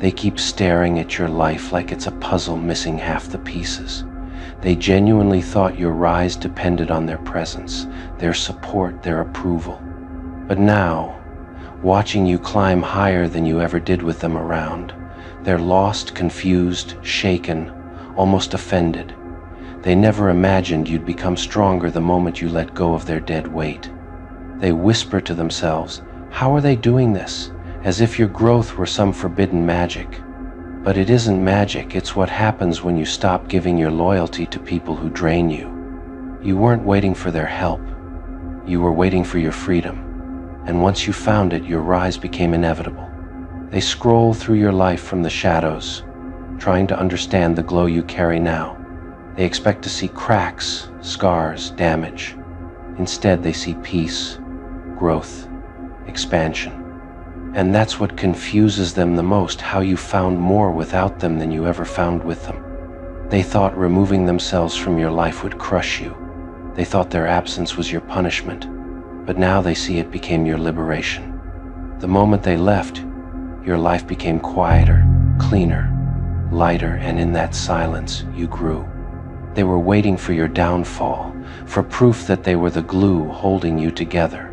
They keep staring at your life like it's a puzzle missing half the pieces. They genuinely thought your rise depended on their presence, their support, their approval. But now, watching you climb higher than you ever did with them around, they're lost, confused, shaken, almost offended. They never imagined you'd become stronger the moment you let go of their dead weight. They whisper to themselves, "How are they doing this?" As if your growth were some forbidden magic. But it isn't magic, it's what happens when you stop giving your loyalty to people who drain you. You weren't waiting for their help. You were waiting for your freedom. And once you found it, your rise became inevitable. They scroll through your life from the shadows, trying to understand the glow you carry now. They expect to see cracks, scars, damage. Instead, they see peace, growth, expansion. And that's what confuses them the most, how you found more without them than you ever found with them. They thought removing themselves from your life would crush you. They thought their absence was your punishment, but now they see it became your liberation. The moment they left, your life became quieter, cleaner, lighter, and in that silence, you grew. They were waiting for your downfall, for proof that they were the glue holding you together.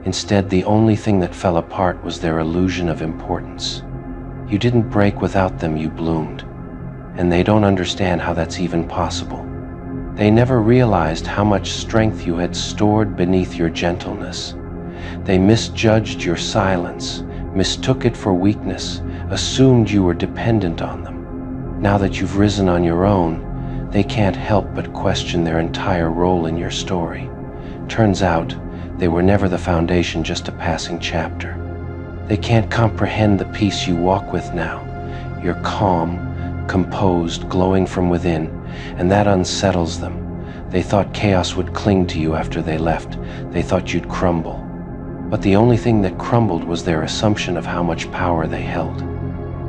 Instead, the only thing that fell apart was their illusion of importance. You didn't break without them, you bloomed. And they don't understand how that's even possible. They never realized how much strength you had stored beneath your gentleness. They misjudged your silence, mistook it for weakness, assumed you were dependent on them. Now that you've risen on your own, they can't help but question their entire role in your story. Turns out, they were never the foundation, just a passing chapter. They can't comprehend the peace you walk with now. You're calm, composed, glowing from within, and that unsettles them. They thought chaos would cling to you after they left. They thought you'd crumble. But the only thing that crumbled was their assumption of how much power they held.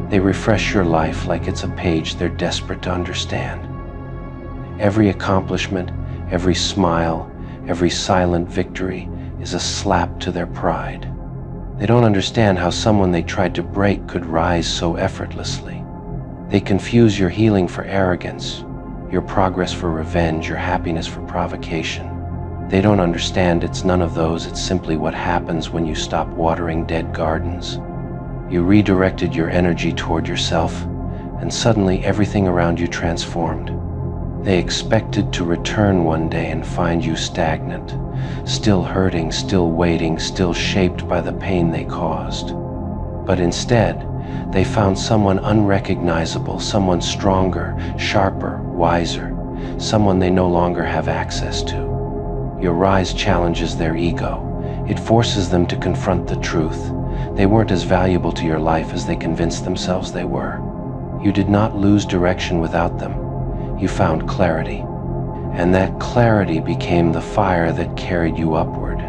They refresh your life like it's a page they're desperate to understand. Every accomplishment, every smile, every silent victory is a slap to their pride. They don't understand how someone they tried to break could rise so effortlessly. They confuse your healing for arrogance, your progress for revenge, your happiness for provocation. They don't understand it's none of those, it's simply what happens when you stop watering dead gardens. You redirected your energy toward yourself, and suddenly everything around you transformed. They expected to return one day and find you stagnant, still hurting, still waiting, still shaped by the pain they caused. But instead, they found someone unrecognizable, someone stronger, sharper, wiser, someone they no longer have access to. Your rise challenges their ego. It forces them to confront the truth. They weren't as valuable to your life as they convinced themselves they were. You did not lose direction without them. You found clarity. And that clarity became the fire that carried you upward.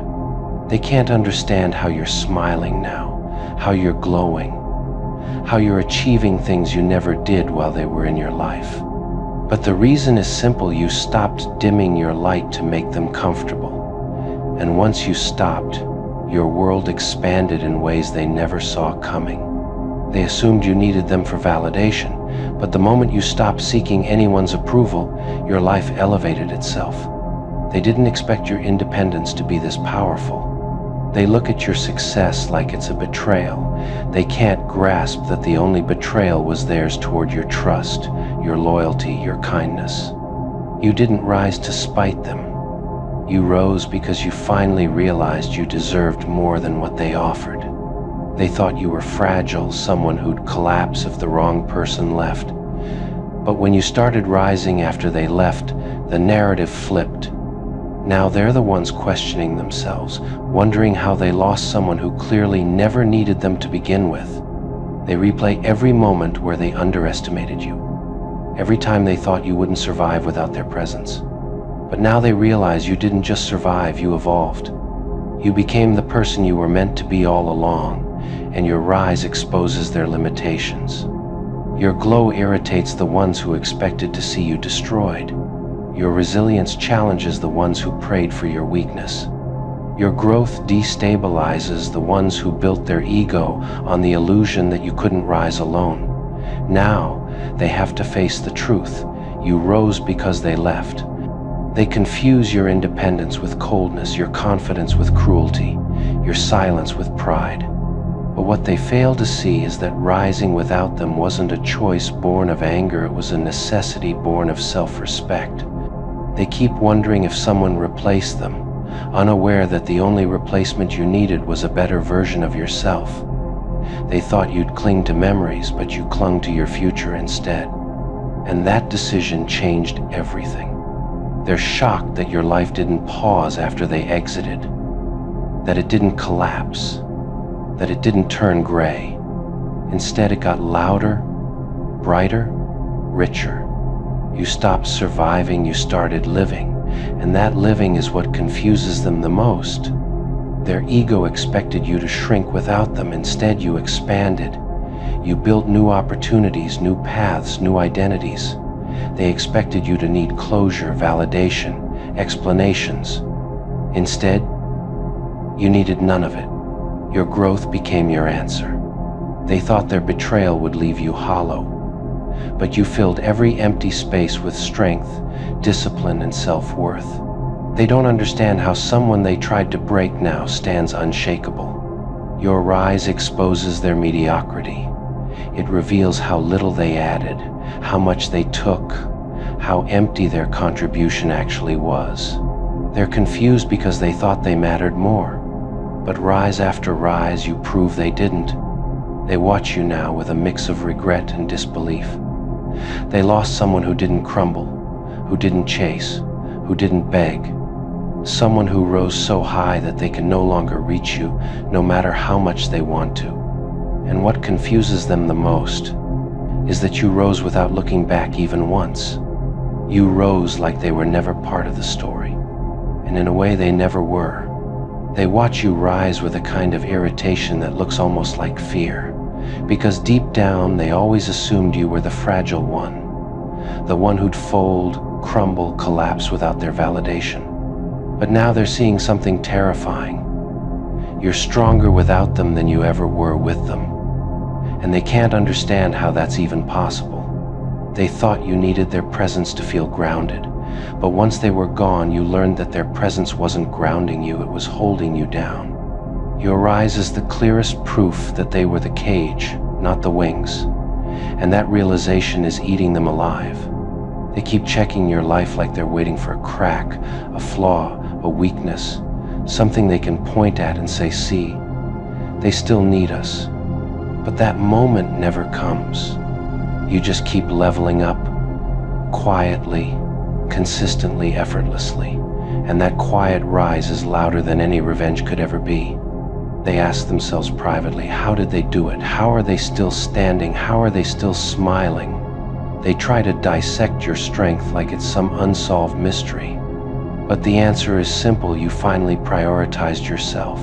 They can't understand how you're smiling now, how you're glowing, how you're achieving things you never did while they were in your life. But the reason is simple: you stopped dimming your light to make them comfortable. And once you stopped, your world expanded in ways they never saw coming. They assumed you needed them for validation, but the moment you stopped seeking anyone's approval, your life elevated itself. They didn't expect your independence to be this powerful. They look at your success like it's a betrayal. They can't grasp that the only betrayal was theirs toward your trust, your loyalty, your kindness. You didn't rise to spite them. You rose because you finally realized you deserved more than what they offered. They thought you were fragile, someone who'd collapse if the wrong person left. But when you started rising after they left, the narrative flipped. Now they're the ones questioning themselves, wondering how they lost someone who clearly never needed them to begin with. They replay every moment where they underestimated you, every time they thought you wouldn't survive without their presence. But now they realize you didn't just survive, you evolved. You became the person you were meant to be all along, and your rise exposes their limitations. Your glow irritates the ones who expected to see you destroyed. Your resilience challenges the ones who prayed for your weakness. Your growth destabilizes the ones who built their ego on the illusion that you couldn't rise alone. Now, they have to face the truth. You rose because they left. They confuse your independence with coldness, your confidence with cruelty, your silence with pride. But what they fail to see is that rising without them wasn't a choice born of anger, it was a necessity born of self-respect. They keep wondering if someone replaced them, unaware that the only replacement you needed was a better version of yourself. They thought you'd cling to memories, but you clung to your future instead. And that decision changed everything. They're shocked that your life didn't pause after they exited, that it didn't collapse, that it didn't turn gray. Instead, it got louder, brighter, richer. You stopped surviving, you started living, and that living is what confuses them the most. Their ego expected you to shrink without them. Instead, you expanded. You built new opportunities, new paths, new identities. They expected you to need closure, validation, explanations. Instead, you needed none of it. Your growth became your answer. They thought their betrayal would leave you hollow, but you filled every empty space with strength, discipline, and self-worth. They don't understand how someone they tried to break now stands unshakable. Your rise exposes their mediocrity. It reveals how little they added, how much they took, how empty their contribution actually was. They're confused because they thought they mattered more. But rise after rise, you prove they didn't. They watch you now with a mix of regret and disbelief. They lost someone who didn't crumble, who didn't chase, who didn't beg. Someone who rose so high that they can no longer reach you, no matter how much they want to. And what confuses them the most is that you rose without looking back even once. You rose like they were never part of the story, and in a way they never were. They watch you rise with a kind of irritation that looks almost like fear, because deep down they always assumed you were the fragile one, the one who'd fold, crumble, collapse without their validation. But now they're seeing something terrifying. You're stronger without them than you ever were with them, and they can't understand how that's even possible. They thought you needed their presence to feel grounded, but once they were gone, you learned that their presence wasn't grounding you, it was holding you down. Your rise is the clearest proof that they were the cage, not the wings, and that realization is eating them alive. They keep checking your life like they're waiting for a crack, a flaw, a weakness, something they can point at and say, see, they still need us. But that moment never comes. You just keep leveling up, quietly, consistently, effortlessly, and that quiet rise is louder than any revenge could ever be. They ask themselves privately, how did they do it? How are they still standing? How are they still smiling? They try to dissect your strength like it's some unsolved mystery. But the answer is simple. You finally prioritized yourself,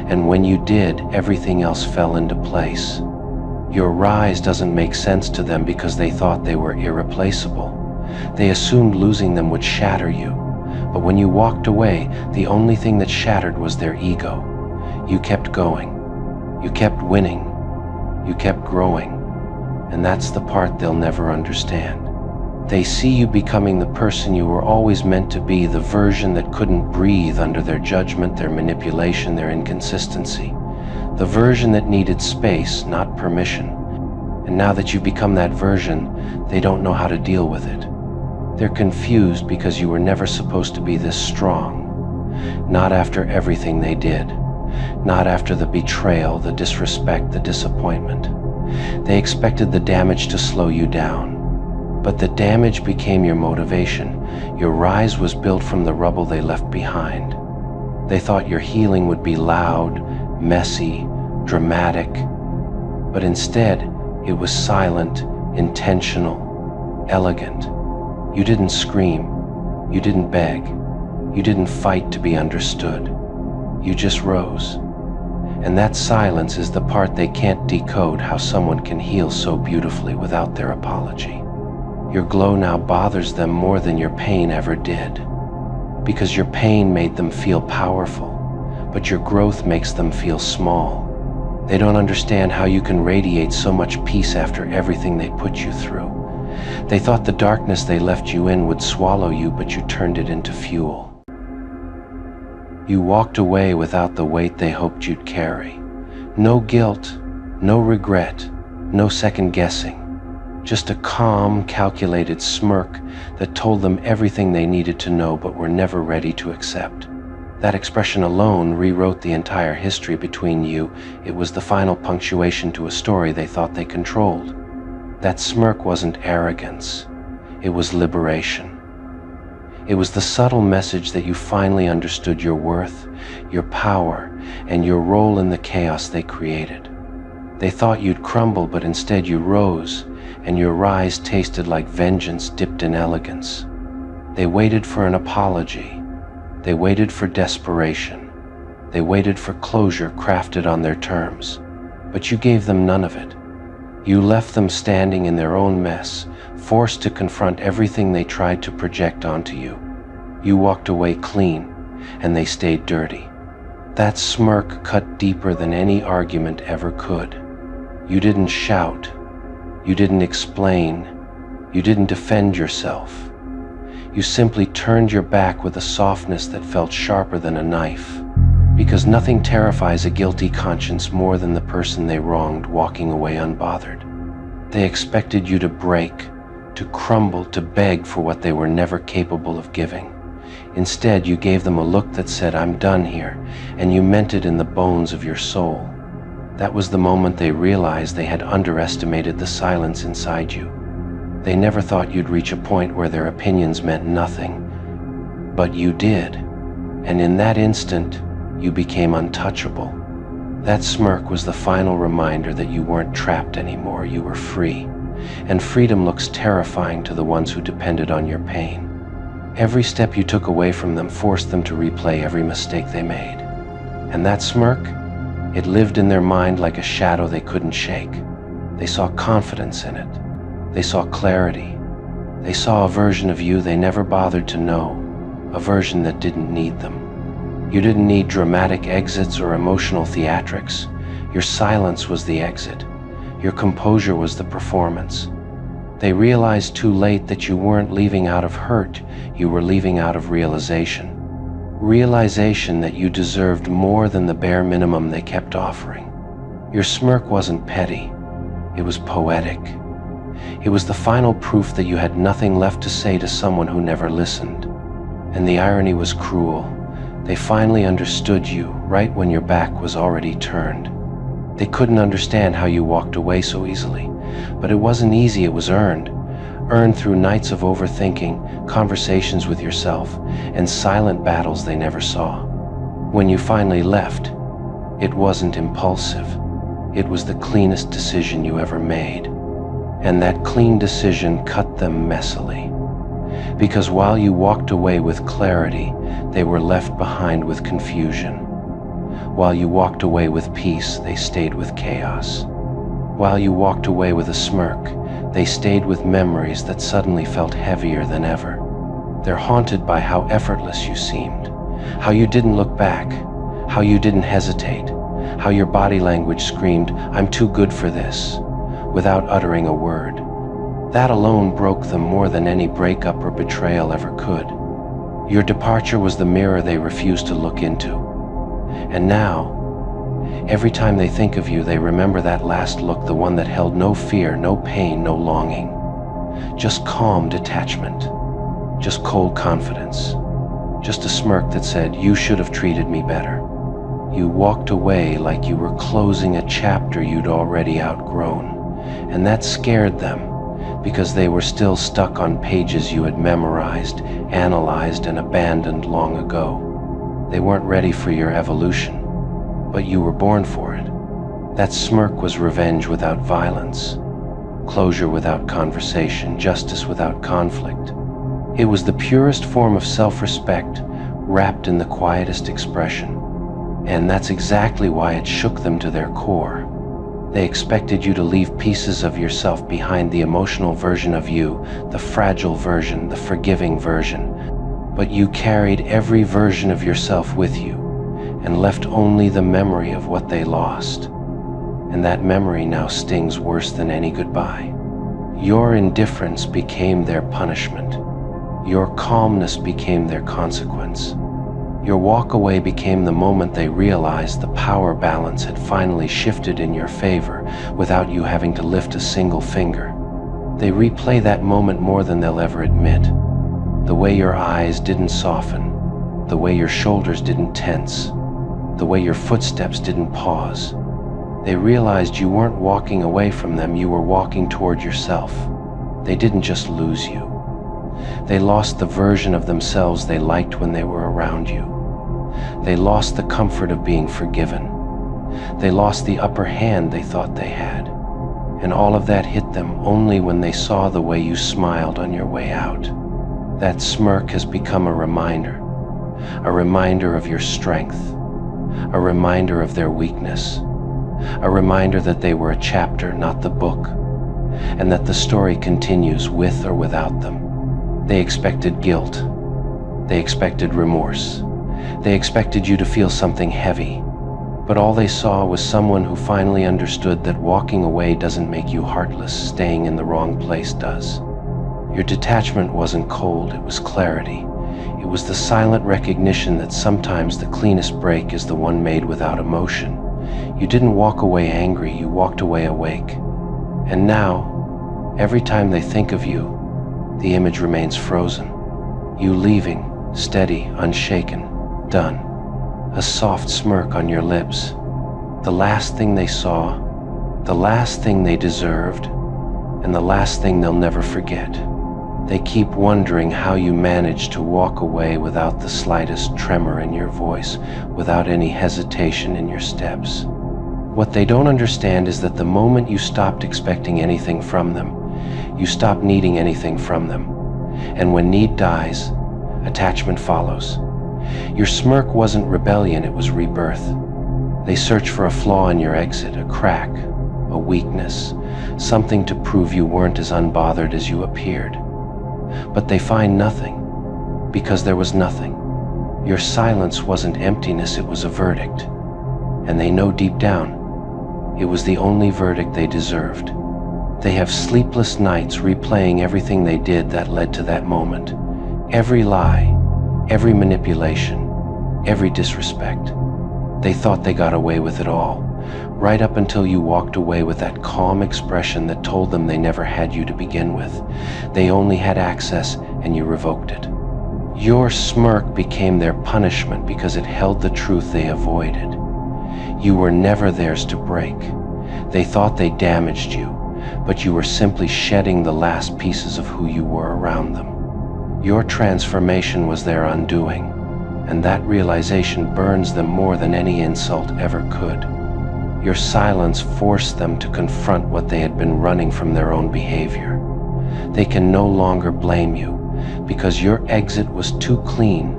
and when you did, everything else fell into place. Your rise doesn't make sense to them because they thought they were irreplaceable. They assumed losing them would shatter you, but when you walked away, the only thing that shattered was their ego. You kept going, you kept winning, you kept growing, and that's the part they'll never understand. They see you becoming the person you were always meant to be, the version that couldn't breathe under their judgment, their manipulation, their inconsistency, the version that needed space, not permission. And now that you've become that version, they don't know how to deal with it. They're confused because you were never supposed to be this strong. Not after everything they did. Not after the betrayal, the disrespect, the disappointment. They expected the damage to slow you down. But the damage became your motivation. Your rise was built from the rubble they left behind. They thought your healing would be loud, messy, dramatic. But instead, it was silent, intentional, elegant. You didn't scream, you didn't beg, you didn't fight to be understood. You just rose. And that silence is the part they can't decode, how someone can heal so beautifully without their apology. Your glow now bothers them more than your pain ever did, because your pain made them feel powerful, but your growth makes them feel small. They don't understand how you can radiate so much peace after everything they put you through. They thought the darkness they left you in would swallow you, but you turned it into fuel. You walked away without the weight they hoped you'd carry. No guilt, no regret, no second guessing. Just a calm, calculated smirk that told them everything they needed to know but were never ready to accept. That expression alone rewrote the entire history between you. It was the final punctuation to a story they thought they controlled. That smirk wasn't arrogance. It was liberation. It was the subtle message that you finally understood your worth, your power, and your role in the chaos they created. They thought you'd crumble, but instead you rose, and your rise tasted like vengeance dipped in elegance. They waited for an apology. They waited for desperation. They waited for closure crafted on their terms. But you gave them none of it. You left them standing in their own mess, forced to confront everything they tried to project onto you. You walked away clean, and they stayed dirty. That smirk cut deeper than any argument ever could. You didn't shout. You didn't explain. You didn't defend yourself. You simply turned your back with a softness that felt sharper than a knife, because nothing terrifies a guilty conscience more than the person they wronged walking away unbothered. They expected you to break, to crumble, to beg for what they were never capable of giving. Instead, you gave them a look that said, "I'm done here," and you meant it in the bones of your soul. That was the moment they realized they had underestimated the silence inside you. They never thought you'd reach a point where their opinions meant nothing. But you did. And in that instant, you became untouchable. That smirk was the final reminder that you weren't trapped anymore, you were free. And freedom looks terrifying to the ones who depended on your pain. Every step you took away from them forced them to replay every mistake they made. And that smirk, it lived in their mind like a shadow they couldn't shake. They saw confidence in it. They saw clarity. They saw a version of you they never bothered to know, a version that didn't need them. You didn't need dramatic exits or emotional theatrics. Your silence was the exit. Your composure was the performance. They realized too late that you weren't leaving out of hurt, you were leaving out of realization. Realization that you deserved more than the bare minimum they kept offering. Your smirk wasn't petty, it was poetic. It was the final proof that you had nothing left to say to someone who never listened. And the irony was cruel. They finally understood you right when your back was already turned. They couldn't understand how you walked away so easily, but it wasn't easy, it was earned. Earned through nights of overthinking, conversations with yourself, and silent battles they never saw. When you finally left, it wasn't impulsive. It was the cleanest decision you ever made. And that clean decision cut them messily. Because while you walked away with clarity, they were left behind with confusion. While you walked away with peace, they stayed with chaos. While you walked away with a smirk, they stayed with memories that suddenly felt heavier than ever. They're haunted by how effortless you seemed, how you didn't look back, how you didn't hesitate, how your body language screamed, "I'm too good for this," without uttering a word. That alone broke them more than any breakup or betrayal ever could. Your departure was the mirror they refused to look into. And now, every time they think of you, they remember that last look, the one that held no fear, no pain, no longing. Just calm detachment. Just cold confidence. Just a smirk that said, "You should have treated me better." You walked away like you were closing a chapter you'd already outgrown. And that scared them, because they were still stuck on pages you had memorized, analyzed, and abandoned long ago. They weren't ready for your evolution, but you were born for it. That smirk was revenge without violence, closure without conversation, justice without conflict. It was the purest form of self-respect, wrapped in the quietest expression. And that's exactly why it shook them to their core. They expected you to leave pieces of yourself behind, the emotional version of you, the fragile version, the forgiving version. But you carried every version of yourself with you, and left only the memory of what they lost. And that memory now stings worse than any goodbye. Your indifference became their punishment. Your calmness became their consequence. Your walk away became the moment they realized the power balance had finally shifted in your favor without you having to lift a single finger. They replay that moment more than they'll ever admit. The way your eyes didn't soften, the way your shoulders didn't tense, the way your footsteps didn't pause. They realized you weren't walking away from them, you were walking toward yourself. They didn't just lose you. They lost the version of themselves they liked when they were around you. They lost the comfort of being forgiven. They lost the upper hand they thought they had. And all of that hit them only when they saw the way you smiled on your way out. That smirk has become a reminder of your strength, a reminder of their weakness, a reminder that they were a chapter, not the book, and that the story continues with or without them. They expected guilt. They expected remorse. They expected you to feel something heavy, but all they saw was someone who finally understood that walking away doesn't make you heartless, staying in the wrong place does. Your detachment wasn't cold, it was clarity. It was the silent recognition that sometimes the cleanest break is the one made without emotion. You didn't walk away angry, you walked away awake. And now, every time they think of you, the image remains frozen. You leaving, steady, unshaken, done. A soft smirk on your lips. The last thing they saw, the last thing they deserved, and the last thing they'll never forget. They keep wondering how you managed to walk away without the slightest tremor in your voice, without any hesitation in your steps. What they don't understand is that the moment you stopped expecting anything from them, you stopped needing anything from them. And when need dies, attachment follows. Your smirk wasn't rebellion, it was rebirth. They search for a flaw in your exit, a crack, a weakness, something to prove you weren't as unbothered as you appeared. But they find nothing, because there was nothing. Your silence wasn't emptiness, it was a verdict. And they know deep down, it was the only verdict they deserved. They have sleepless nights replaying everything they did that led to that moment. Every lie, every manipulation, every disrespect. They thought they got away with it all, right up until you walked away with that calm expression that told them they never had you to begin with. They only had access, and you revoked it. Your smirk became their punishment because it held the truth they avoided. You were never theirs to break. They thought they damaged you, but you were simply shedding the last pieces of who you were around them. Your transformation was their undoing, and that realization burns them more than any insult ever could. Your silence forced them to confront what they had been running from their own behavior. They can no longer blame you, because your exit was too clean,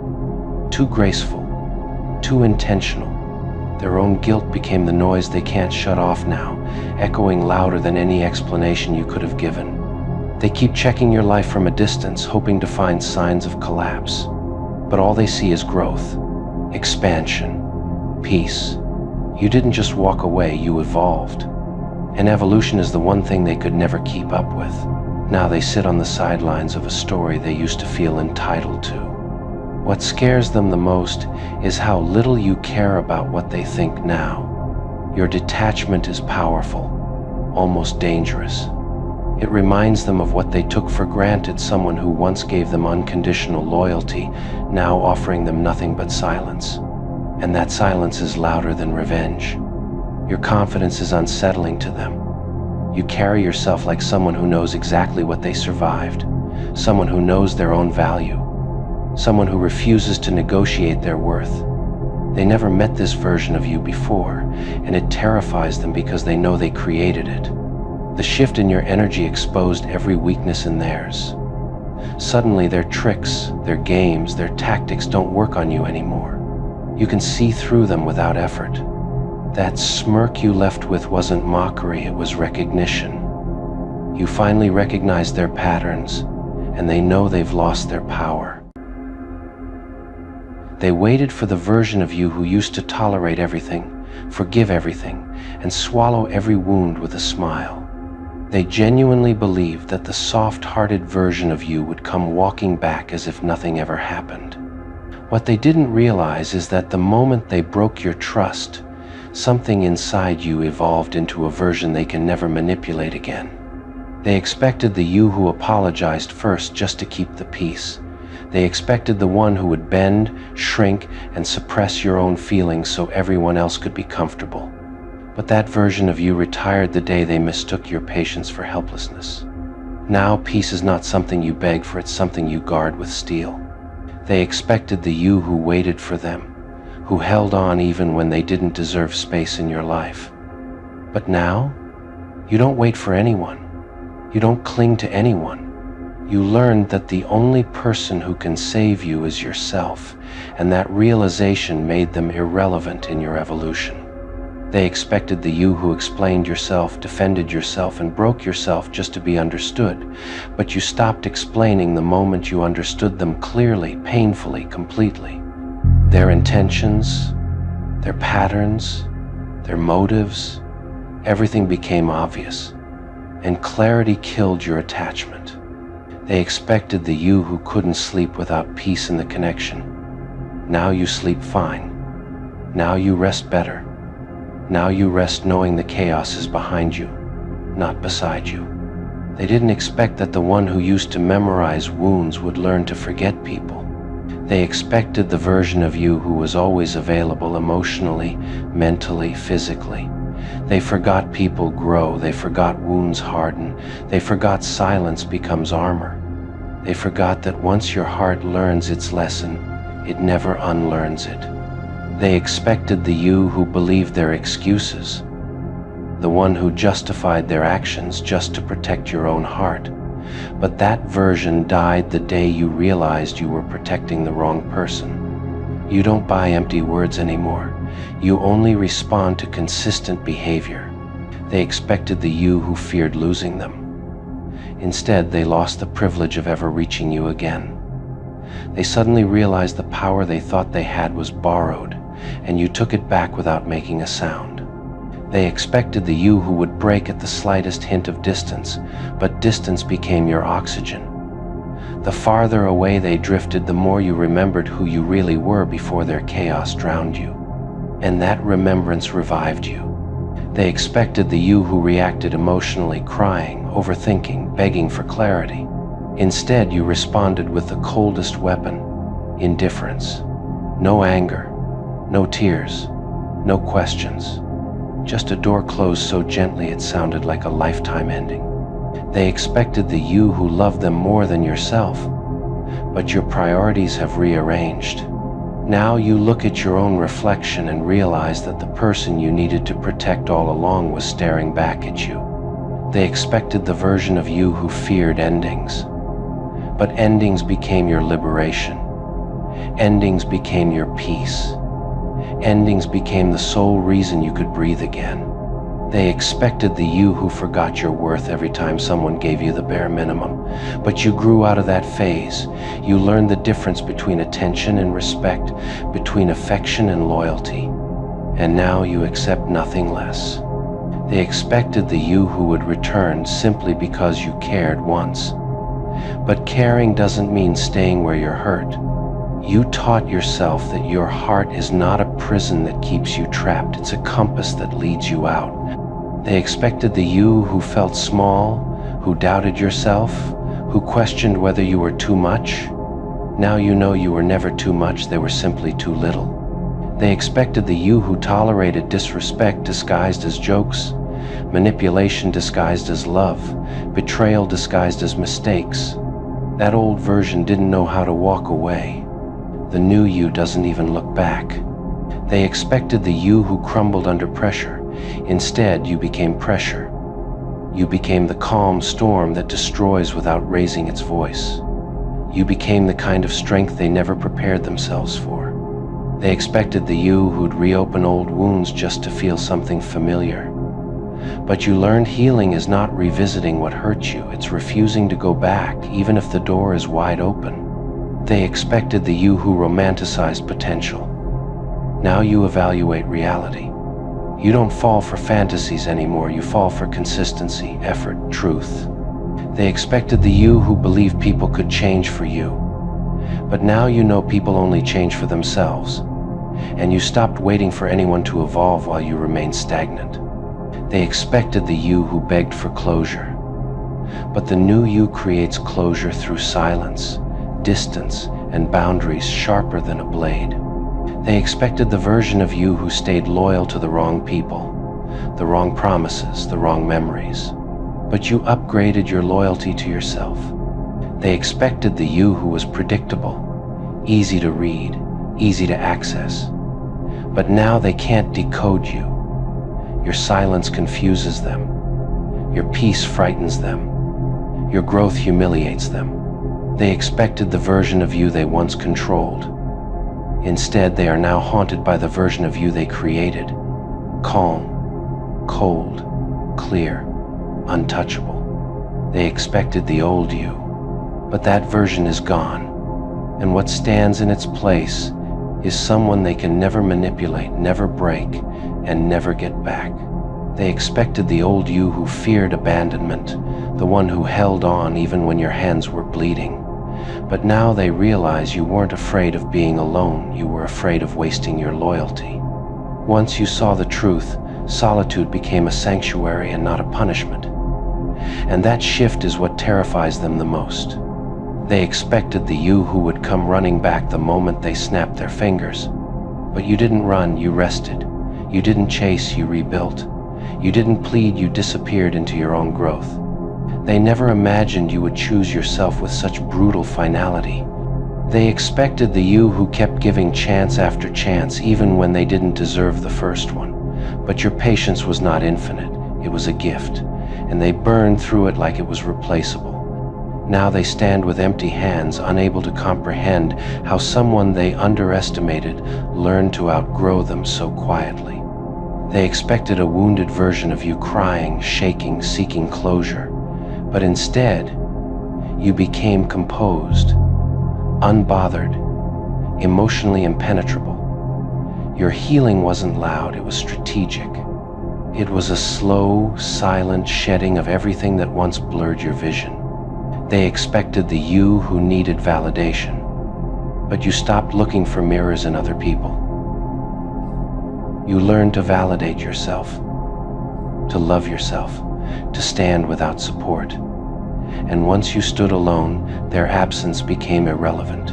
too graceful, too intentional. Their own guilt became the noise they can't shut off now, echoing louder than any explanation you could have given. They keep checking your life from a distance, hoping to find signs of collapse. But all they see is growth, expansion, peace. You didn't just walk away, you evolved. And evolution is the one thing they could never keep up with. Now they sit on the sidelines of a story they used to feel entitled to. What scares them the most is how little you care about what they think now. Your detachment is powerful, almost dangerous. It reminds them of what they took for granted, someone who once gave them unconditional loyalty, now offering them nothing but silence. And that silence is louder than revenge. Your confidence is unsettling to them. You carry yourself like someone who knows exactly what they survived, someone who knows their own value, someone who refuses to negotiate their worth. They never met this version of you before, and it terrifies them because they know they created it. The shift in your energy exposed every weakness in theirs. Suddenly their tricks, their games, their tactics don't work on you anymore. You can see through them without effort. That smirk you left with wasn't mockery, it was recognition. You finally recognized their patterns, and they know they've lost their power. They waited for the version of you who used to tolerate everything, forgive everything, and swallow every wound with a smile. They genuinely believed that the soft-hearted version of you would come walking back as if nothing ever happened. What they didn't realize is that the moment they broke your trust, something inside you evolved into a version they can never manipulate again. They expected the you who apologized first just to keep the peace. They expected the one who would bend, shrink, and suppress your own feelings so everyone else could be comfortable. But that version of you retired the day they mistook your patience for helplessness. Now peace is not something you beg for, it's something you guard with steel. They expected the you who waited for them, who held on even when they didn't deserve space in your life. But now, you don't wait for anyone. You don't cling to anyone. You learned that the only person who can save you is yourself, and that realization made them irrelevant in your evolution. They expected the you who explained yourself, defended yourself, and broke yourself just to be understood, but you stopped explaining the moment you understood them clearly, painfully, completely. Their intentions, their patterns, their motives, everything became obvious, and clarity killed your attachment. They expected the you who couldn't sleep without peace in the connection. Now you sleep fine. Now you rest better. Now you rest knowing the chaos is behind you, not beside you. They didn't expect that the one who used to memorize wounds would learn to forget people. They expected the version of you who was always available emotionally, mentally, physically. They forgot people grow, they forgot wounds harden, they forgot silence becomes armor. They forgot that once your heart learns its lesson, it never unlearns it. They expected the you who believed their excuses, the one who justified their actions just to protect your own heart. But that version died the day you realized you were protecting the wrong person. You don't buy empty words anymore. You only respond to consistent behavior. They expected the you who feared losing them. Instead, they lost the privilege of ever reaching you again. They suddenly realized the power they thought they had was borrowed, and you took it back without making a sound. They expected the you who would break at the slightest hint of distance, but distance became your oxygen. The farther away they drifted, the more you remembered who you really were before their chaos drowned you. And that remembrance revived you. They expected the you who reacted emotionally, crying, overthinking, begging for clarity. Instead, you responded with the coldest weapon, indifference. No anger, no tears, no questions. Just a door closed so gently it sounded like a lifetime ending. They expected the you who loved them more than yourself, but your priorities have rearranged. Now you look at your own reflection and realize that the person you needed to protect all along was staring back at you. They expected the version of you who feared endings, but endings became your liberation. Endings became your peace. Endings became the sole reason you could breathe again. They expected the you who forgot your worth every time someone gave you the bare minimum, but you grew out of that phase. You learned the difference between attention and respect, between affection and loyalty, and now you accept nothing less. They expected the you who would return simply because you cared once. But caring doesn't mean staying where you're hurt. You taught yourself that your heart is not a prison that keeps you trapped, it's a compass that leads you out. They expected the you who felt small, who doubted yourself, who questioned whether you were too much. Now you know you were never too much, they were simply too little. They expected the you who tolerated disrespect disguised as jokes, manipulation disguised as love, betrayal disguised as mistakes. That old version didn't know how to walk away. The new you doesn't even look back. They expected the you who crumbled under pressure. Instead, you became pressure. You became the calm storm that destroys without raising its voice. You became the kind of strength they never prepared themselves for. They expected the you who'd reopen old wounds just to feel something familiar. But you learned healing is not revisiting what hurt you, it's refusing to go back, even if the door is wide open. They expected the you who romanticized potential. Now you evaluate reality. You don't fall for fantasies anymore, you fall for consistency, effort, truth. They expected the you who believed people could change for you. But now you know people only change for themselves. And you stopped waiting for anyone to evolve while you remained stagnant. They expected the you who begged for closure. But the new you creates closure through silence, distance, and boundaries sharper than a blade. They expected the version of you who stayed loyal to the wrong people, the wrong promises, the wrong memories. But you upgraded your loyalty to yourself. They expected the you who was predictable, easy to read, easy to access. But now they can't decode you. Your silence confuses them. Your peace frightens them. Your growth humiliates them. They expected the version of you they once controlled. Instead, they are now haunted by the version of you they created. Calm, cold, clear, untouchable. They expected the old you, but that version is gone. And what stands in its place is someone they can never manipulate, never break, and never get back. They expected the old you who feared abandonment, the one who held on even when your hands were bleeding. But now they realize you weren't afraid of being alone, you were afraid of wasting your loyalty. Once you saw the truth, solitude became a sanctuary and not a punishment. And that shift is what terrifies them the most. They expected the you who would come running back the moment they snapped their fingers. But you didn't run, you rested. You didn't chase, you rebuilt. You didn't plead, you disappeared into your own growth. They never imagined you would choose yourself with such brutal finality. They expected the you who kept giving chance after chance even when they didn't deserve the first one. But your patience was not infinite, it was a gift, and they burned through it like it was replaceable. Now they stand with empty hands, unable to comprehend how someone they underestimated learned to outgrow them so quietly. They expected a wounded version of you crying, shaking, seeking closure. But instead, you became composed, unbothered, emotionally impenetrable. Your healing wasn't loud, it was strategic. It was a slow, silent shedding of everything that once blurred your vision. They expected the you who needed validation, but you stopped looking for mirrors in other people. You learned to validate yourself, to love yourself, to stand without support. And once you stood alone, their absence became irrelevant.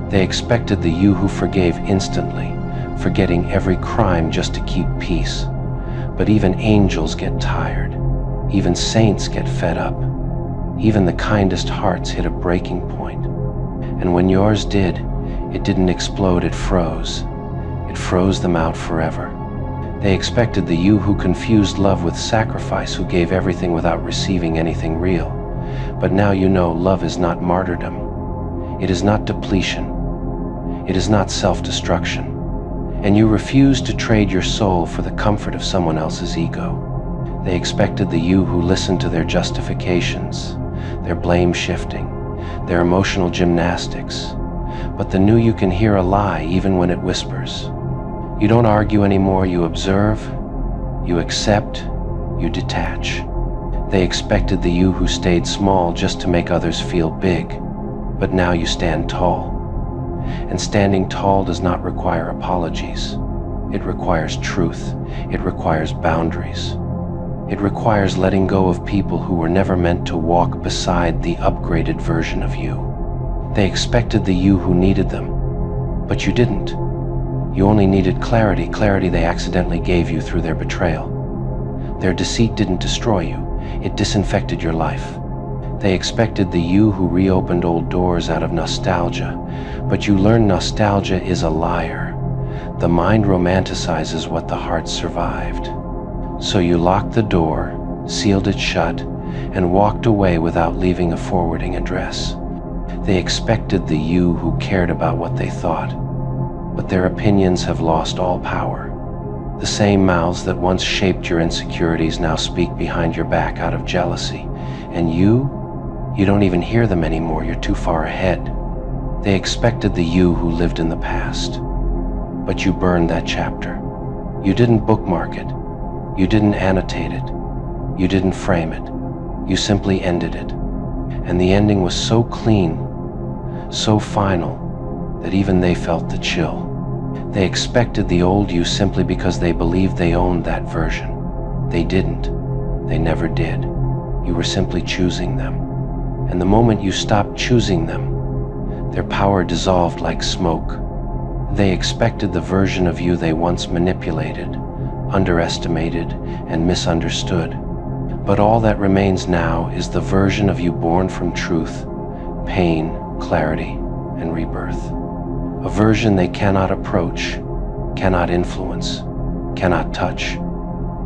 They expected the you who forgave instantly, forgetting every crime just to keep peace. But even angels get tired. Even saints get fed up. Even the kindest hearts hit a breaking point. And when yours did, it didn't explode, it froze. It froze them out forever. They expected the you who confused love with sacrifice, who gave everything without receiving anything real. But now you know love is not martyrdom. It is not depletion. It is not self-destruction. And you refuse to trade your soul for the comfort of someone else's ego. They expected the you who listened to their justifications, their blame shifting, their emotional gymnastics. But the new you can hear a lie even when it whispers. You don't argue anymore, you observe, you accept, you detach. They expected the you who stayed small just to make others feel big, but now you stand tall. And standing tall does not require apologies. It requires truth. It requires boundaries. It requires letting go of people who were never meant to walk beside the upgraded version of you. They expected the you who needed them, but you didn't. You only needed clarity, clarity they accidentally gave you through their betrayal. Their deceit didn't destroy you, it disinfected your life. They expected the you who reopened old doors out of nostalgia, but you learned nostalgia is a liar. The mind romanticizes what the heart survived. So you locked the door, sealed it shut, and walked away without leaving a forwarding address. They expected the you who cared about what they thought, but their opinions have lost all power. The same mouths that once shaped your insecurities now speak behind your back out of jealousy. And you don't even hear them anymore, you're too far ahead. They expected the you who lived in the past. But you burned that chapter. You didn't bookmark it. You didn't annotate it. You didn't frame it. You simply ended it. And the ending was so clean, so final, that even they felt the chill. They expected the old you simply because they believed they owned that version. They didn't. They never did. You were simply choosing them. And the moment you stopped choosing them, their power dissolved like smoke. They expected the version of you they once manipulated, underestimated, and misunderstood. But all that remains now is the version of you born from truth, pain, clarity, and rebirth. A version they cannot approach, cannot influence, cannot touch.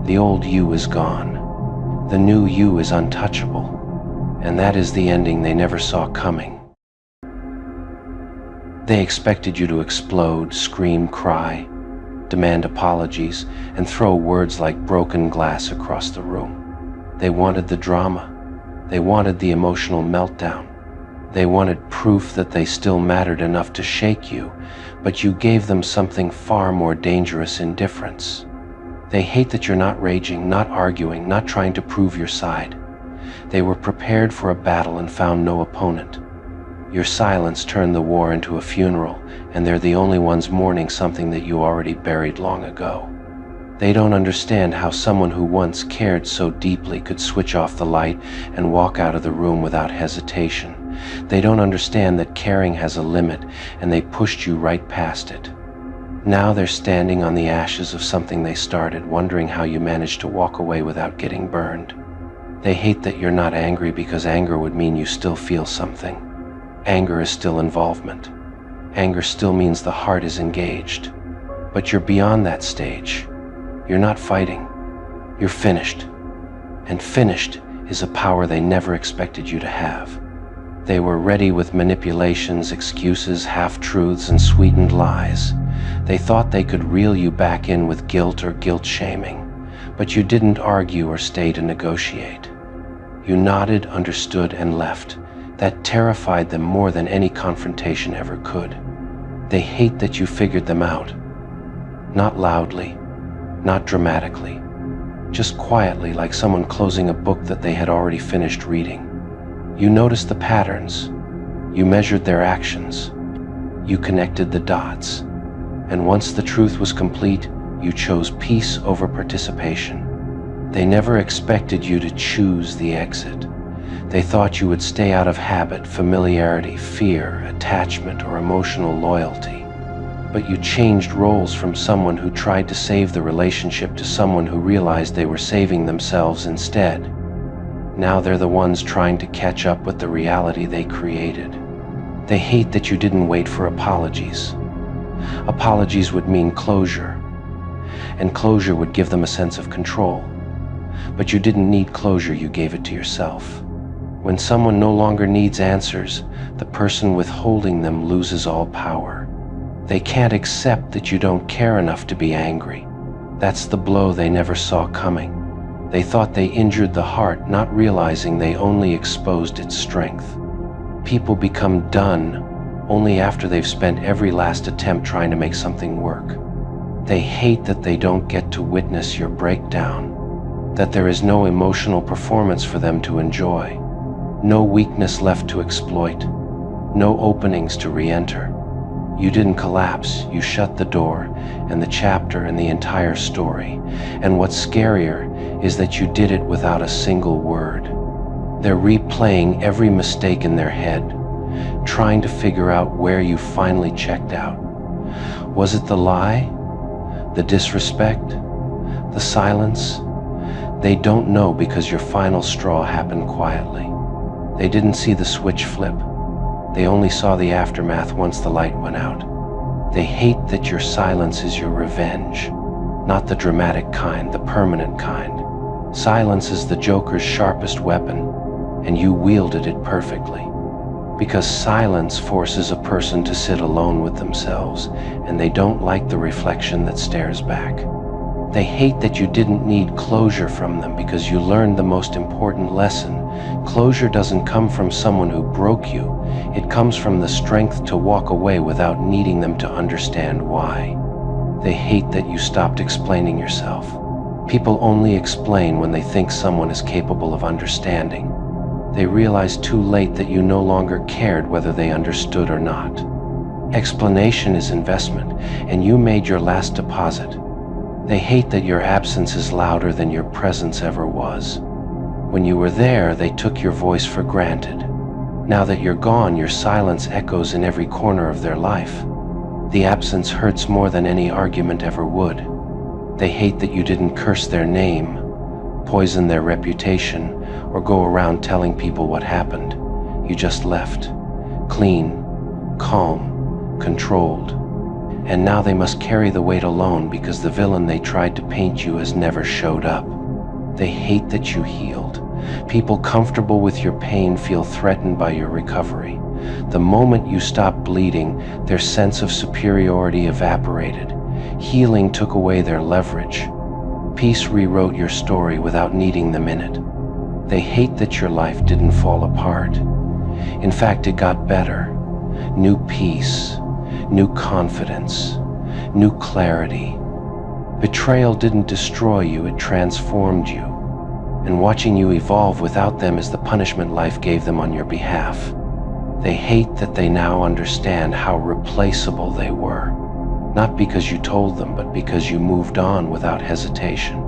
The old you is gone. The new you is untouchable. And that is the ending they never saw coming. They expected you to explode, scream, cry, demand apologies, and throw words like broken glass across the room. They wanted the drama. They wanted the emotional meltdown. They wanted proof that they still mattered enough to shake you, but you gave them something far more dangerous: indifference. They hate that you're not raging, not arguing, not trying to prove your side. They were prepared for a battle and found no opponent. Your silence turned the war into a funeral, and they're the only ones mourning something that you already buried long ago. They don't understand how someone who once cared so deeply could switch off the light and walk out of the room without hesitation. They don't understand that caring has a limit, and they pushed you right past it. Now they're standing on the ashes of something they started, wondering how you managed to walk away without getting burned. They hate that you're not angry because anger would mean you still feel something. Anger is still involvement. Anger still means the heart is engaged. But you're beyond that stage. You're not fighting. You're finished. And finished is a power they never expected you to have. They were ready with manipulations, excuses, half-truths, and sweetened lies. They thought they could reel you back in with guilt or guilt-shaming. But you didn't argue or stay to negotiate. You nodded, understood, and left. That terrified them more than any confrontation ever could. They hate that you figured them out. Not loudly, not dramatically, just quietly, like someone closing a book that they had already finished reading. You noticed the patterns. You measured their actions. You connected the dots. And once the truth was complete, you chose peace over participation. They never expected you to choose the exit. They thought you would stay out of habit, familiarity, fear, attachment, or emotional loyalty. But you changed roles from someone who tried to save the relationship to someone who realized they were saving themselves instead. Now they're the ones trying to catch up with the reality they created. They hate that you didn't wait for apologies. Apologies would mean closure, and closure would give them a sense of control. But you didn't need closure, you gave it to yourself. When someone no longer needs answers, the person withholding them loses all power. They can't accept that you don't care enough to be angry. That's the blow they never saw coming. They thought they injured the heart, not realizing they only exposed its strength. People become done only after they've spent every last attempt trying to make something work. They hate that they don't get to witness your breakdown, that there is no emotional performance for them to enjoy, no weakness left to exploit, no openings to re-enter. You didn't collapse, you shut the door, and the chapter and the entire story. And what's scarier is that you did it without a single word. They're replaying every mistake in their head, trying to figure out where you finally checked out. Was it the lie? The disrespect? The silence? They don't know because your final straw happened quietly. They didn't see the switch flip. They only saw the aftermath once the light went out. They hate that your silence is your revenge, not the dramatic kind, the permanent kind. Silence is the Joker's sharpest weapon, and you wielded it perfectly. Because silence forces a person to sit alone with themselves, and they don't like the reflection that stares back. They hate that you didn't need closure from them because you learned the most important lesson. Closure doesn't come from someone who broke you. It comes from the strength to walk away without needing them to understand why. They hate that you stopped explaining yourself. People only explain when they think someone is capable of understanding. They realize too late that you no longer cared whether they understood or not. Explanation is investment, and you made your last deposit. They hate that your absence is louder than your presence ever was. When you were there, they took your voice for granted. Now that you're gone, your silence echoes in every corner of their life. The absence hurts more than any argument ever would. They hate that you didn't curse their name, poison their reputation, or go around telling people what happened. You just left, clean, calm, controlled. And now they must carry the weight alone because the villain they tried to paint you as never showed up. They hate that you healed. People comfortable with your pain feel threatened by your recovery. The moment you stopped bleeding, their sense of superiority evaporated. Healing took away their leverage. Peace rewrote your story without needing them in it. They hate that your life didn't fall apart. In fact, it got better. New peace, new confidence, new clarity. Betrayal didn't destroy you, it transformed you. And watching you evolve without them is the punishment life gave them on your behalf. They hate that they now understand how replaceable they were. Not because you told them, but because you moved on without hesitation.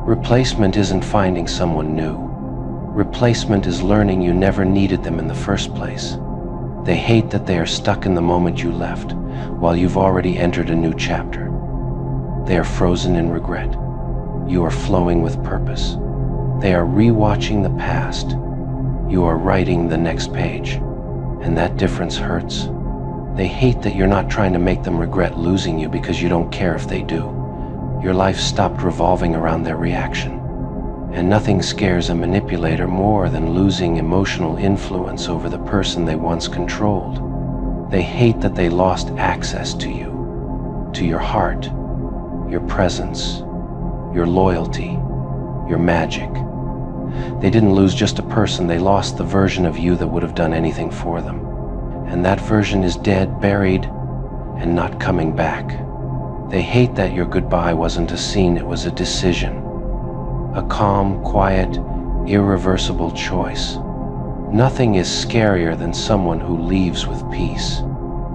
Replacement isn't finding someone new. Replacement is learning you never needed them in the first place. They hate that they are stuck in the moment you left, while you've already entered a new chapter. They are frozen in regret. You are flowing with purpose. They are rewatching the past. You are writing the next page, and that difference hurts. They hate that you're not trying to make them regret losing you because you don't care if they do. Your life stopped revolving around their reaction. And nothing scares a manipulator more than losing emotional influence over the person they once controlled. They hate that they lost access to you, to your heart, your presence, your loyalty, your magic. They didn't lose just a person, they lost the version of you that would have done anything for them. And that version is dead, buried, and not coming back. They hate that your goodbye wasn't a scene, it was a decision. A calm, quiet, irreversible choice. Nothing is scarier than someone who leaves with peace.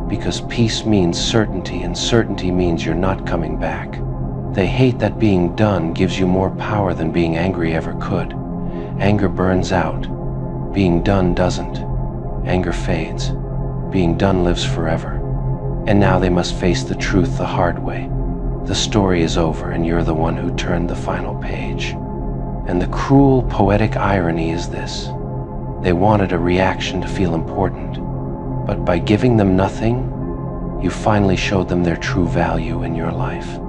Because peace means certainty, and certainty means you're not coming back. They hate that being done gives you more power than being angry ever could. Anger burns out. Being done doesn't. Anger fades. Being done lives forever. And now they must face the truth the hard way. The story is over, and you're the one who turned the final page. And the cruel, poetic irony is this. They wanted a reaction to feel important. But by giving them nothing, you finally showed them their true value in your life.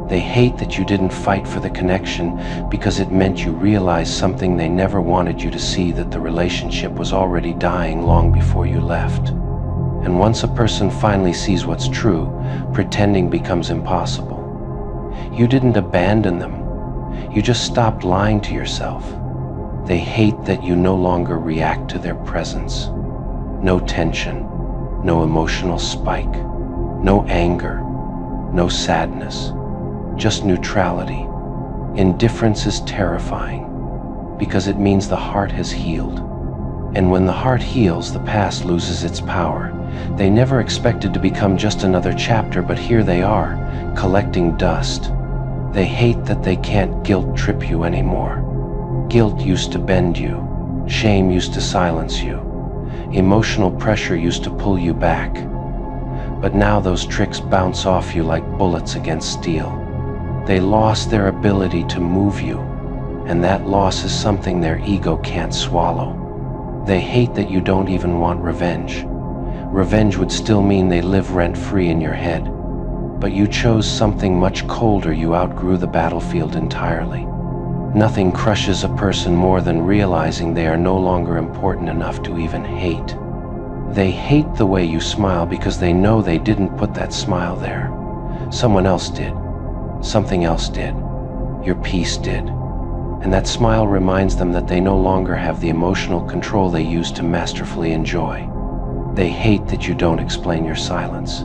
They hate that you didn't fight for the connection because it meant you realized something they never wanted you to see, that the relationship was already dying long before you left. And once a person finally sees what's true, pretending becomes impossible. You didn't abandon them. You just stopped lying to yourself. They hate that you no longer react to their presence. No tension, no emotional spike, no anger, no sadness, just neutrality. Indifference is terrifying because it means the heart has healed. And when the heart heals, the past loses its power. They never expected to become just another chapter, but here they are, collecting dust. They hate that they can't guilt trip you anymore. Guilt used to bend you. Shame used to silence you. Emotional pressure used to pull you back. But now those tricks bounce off you like bullets against steel. They lost their ability to move you, and that loss is something their ego can't swallow. They hate that you don't even want revenge. Revenge would still mean they live rent-free in your head. But you chose something much colder. You outgrew the battlefield entirely. Nothing crushes a person more than realizing they are no longer important enough to even hate. They hate the way you smile because they know they didn't put that smile there. Someone else did. Something else did. Your peace did. And that smile reminds them that they no longer have the emotional control they used to masterfully enjoy. They hate that you don't explain your silence.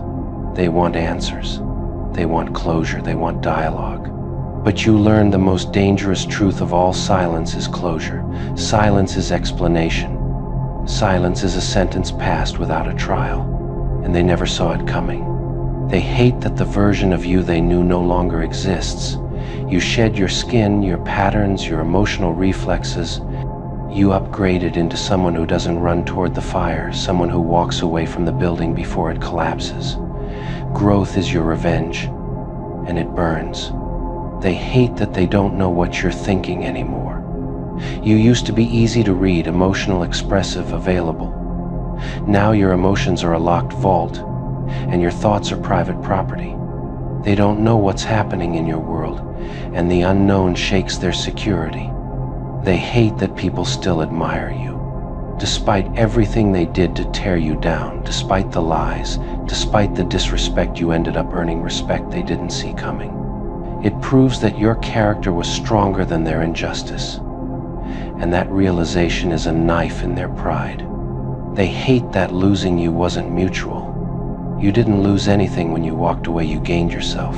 They want answers. They want closure. They want dialogue. But you learn the most dangerous truth of all silence is closure. Silence is explanation. Silence is a sentence passed without a trial, and they never saw it coming. They hate that the version of you they knew no longer exists. You shed your skin, your patterns, your emotional reflexes. You upgraded into someone who doesn't run toward the fire, someone who walks away from the building before it collapses. Growth is your revenge, and it burns. They hate that they don't know what you're thinking anymore. You used to be easy to read, emotional, expressive, available. Now your emotions are a locked vault, and your thoughts are private property. They don't know what's happening in your world, and the unknown shakes their security. They hate that people still admire you. Despite everything they did to tear you down, despite the lies, despite the disrespect, you ended up earning respect they didn't see coming. It proves that your character was stronger than their injustice. And that realization is a knife in their pride. They hate that losing you wasn't mutual. You didn't lose anything when you walked away, you gained yourself.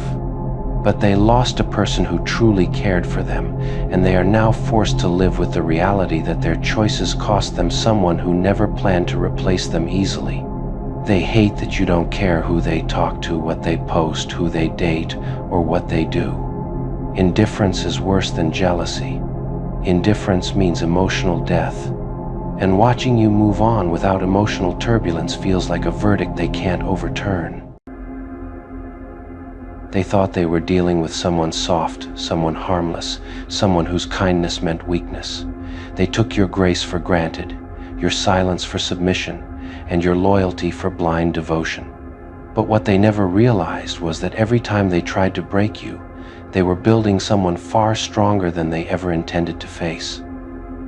But they lost a person who truly cared for them, and they are now forced to live with the reality that their choices cost them someone who never planned to replace them easily. They hate that you don't care who they talk to, what they post, who they date, or what they do. Indifference is worse than jealousy. Indifference means emotional death. And watching you move on without emotional turbulence feels like a verdict they can't overturn. They thought they were dealing with someone soft, someone harmless, someone whose kindness meant weakness. They took your grace for granted, your silence for submission, and your loyalty for blind devotion. But what they never realized was that every time they tried to break you, they were building someone far stronger than they ever intended to face.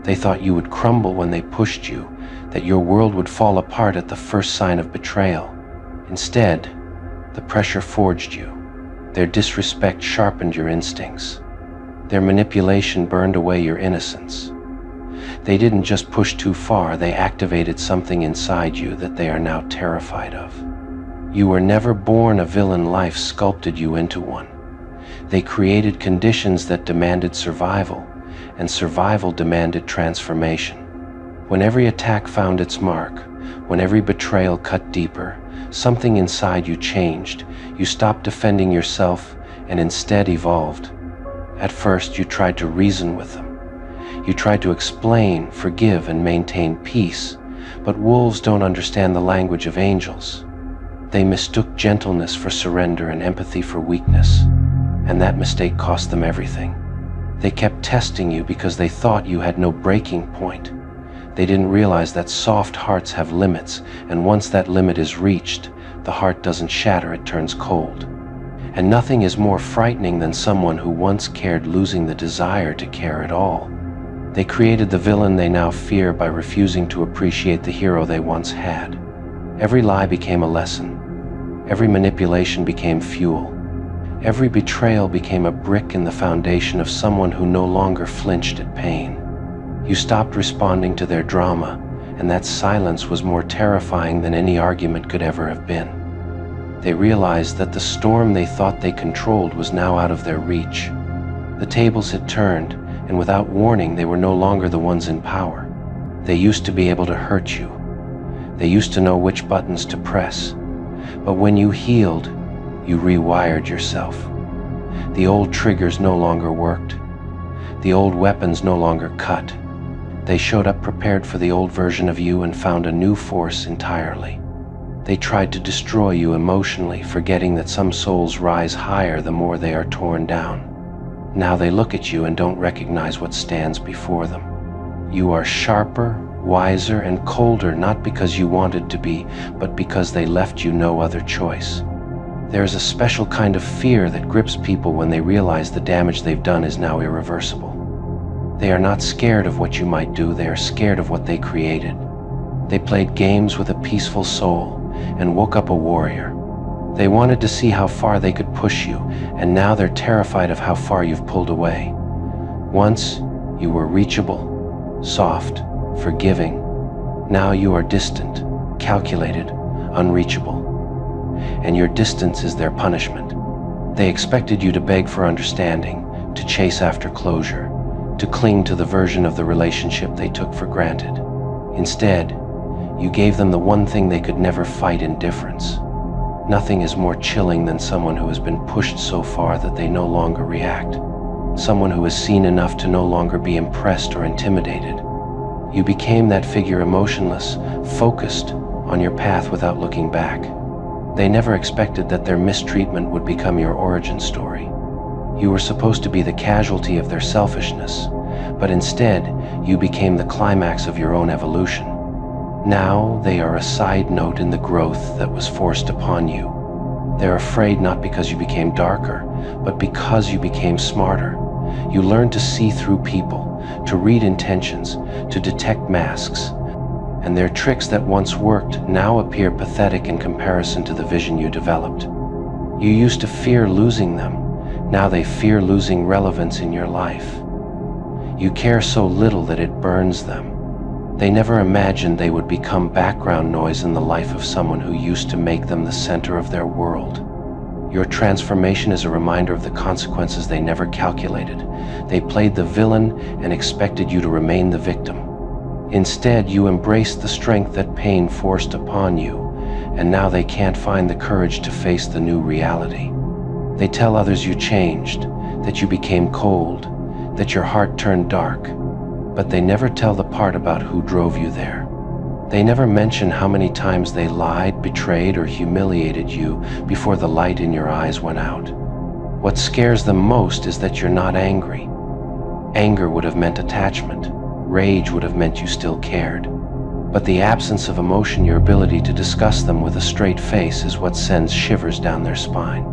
They thought you would crumble when they pushed you, that your world would fall apart at the first sign of betrayal. Instead, the pressure forged you. Their disrespect sharpened your instincts. Their manipulation burned away your innocence. They didn't just push too far, they activated something inside you that they are now terrified of. You were never born a villain, life sculpted you into one. They created conditions that demanded survival, and survival demanded transformation. When every attack found its mark, when every betrayal cut deeper, something inside you changed. You stopped defending yourself and instead evolved. At first, you tried to reason with them. You tried to explain, forgive, and maintain peace. But wolves don't understand the language of angels. They mistook gentleness for surrender and empathy for weakness. And that mistake cost them everything. They kept testing you because they thought you had no breaking point. They didn't realize that soft hearts have limits, and once that limit is reached, the heart doesn't shatter, it turns cold. And nothing is more frightening than someone who once cared losing the desire to care at all. They created the villain they now fear by refusing to appreciate the hero they once had. Every lie became a lesson. Every manipulation became fuel. Every betrayal became a brick in the foundation of someone who no longer flinched at pain. You stopped responding to their drama, and that silence was more terrifying than any argument could ever have been. They realized that the storm they thought they controlled was now out of their reach. The tables had turned, and without warning, they were no longer the ones in power. They used to be able to hurt you. They used to know which buttons to press. But when you healed, you rewired yourself. The old triggers no longer worked. The old weapons no longer cut. They showed up prepared for the old version of you and found a new force entirely. They tried to destroy you emotionally, forgetting that some souls rise higher the more they are torn down. Now they look at you and don't recognize what stands before them. You are sharper, wiser, and colder, not because you wanted to be, but because they left you no other choice. There is a special kind of fear that grips people when they realize the damage they've done is now irreversible. They are not scared of what you might do, they are scared of what they created. They played games with a peaceful soul and woke up a warrior. They wanted to see how far they could push you, and now they're terrified of how far you've pulled away. Once, you were reachable, soft, forgiving. Now you are distant, calculated, unreachable. And your distance is their punishment. They expected you to beg for understanding, to chase after closure, to cling to the version of the relationship they took for granted. Instead, you gave them the one thing they could never fight: indifference. Nothing is more chilling than someone who has been pushed so far that they no longer react. Someone who has seen enough to no longer be impressed or intimidated. You became that figure, emotionless, focused on your path without looking back. They never expected that their mistreatment would become your origin story. You were supposed to be the casualty of their selfishness, but instead, you became the climax of your own evolution. Now, they are a side note in the growth that was forced upon you. They're afraid not because you became darker, but because you became smarter. You learned to see through people, to read intentions, to detect masks. And their tricks that once worked now appear pathetic in comparison to the vision you developed. You used to fear losing them. Now they fear losing relevance in your life. You care so little that it burns them. They never imagined they would become background noise in the life of someone who used to make them the center of their world. Your transformation is a reminder of the consequences they never calculated. They played the villain and expected you to remain the victim. Instead, you embraced the strength that pain forced upon you, and now they can't find the courage to face the new reality. They tell others you changed, that you became cold, that your heart turned dark, but they never tell the part about who drove you there. They never mention how many times they lied, betrayed, or humiliated you before the light in your eyes went out. What scares them most is that you're not angry. Anger would have meant attachment. Rage would have meant you still cared. But the absence of emotion, your ability to discuss them with a straight face, is what sends shivers down their spine.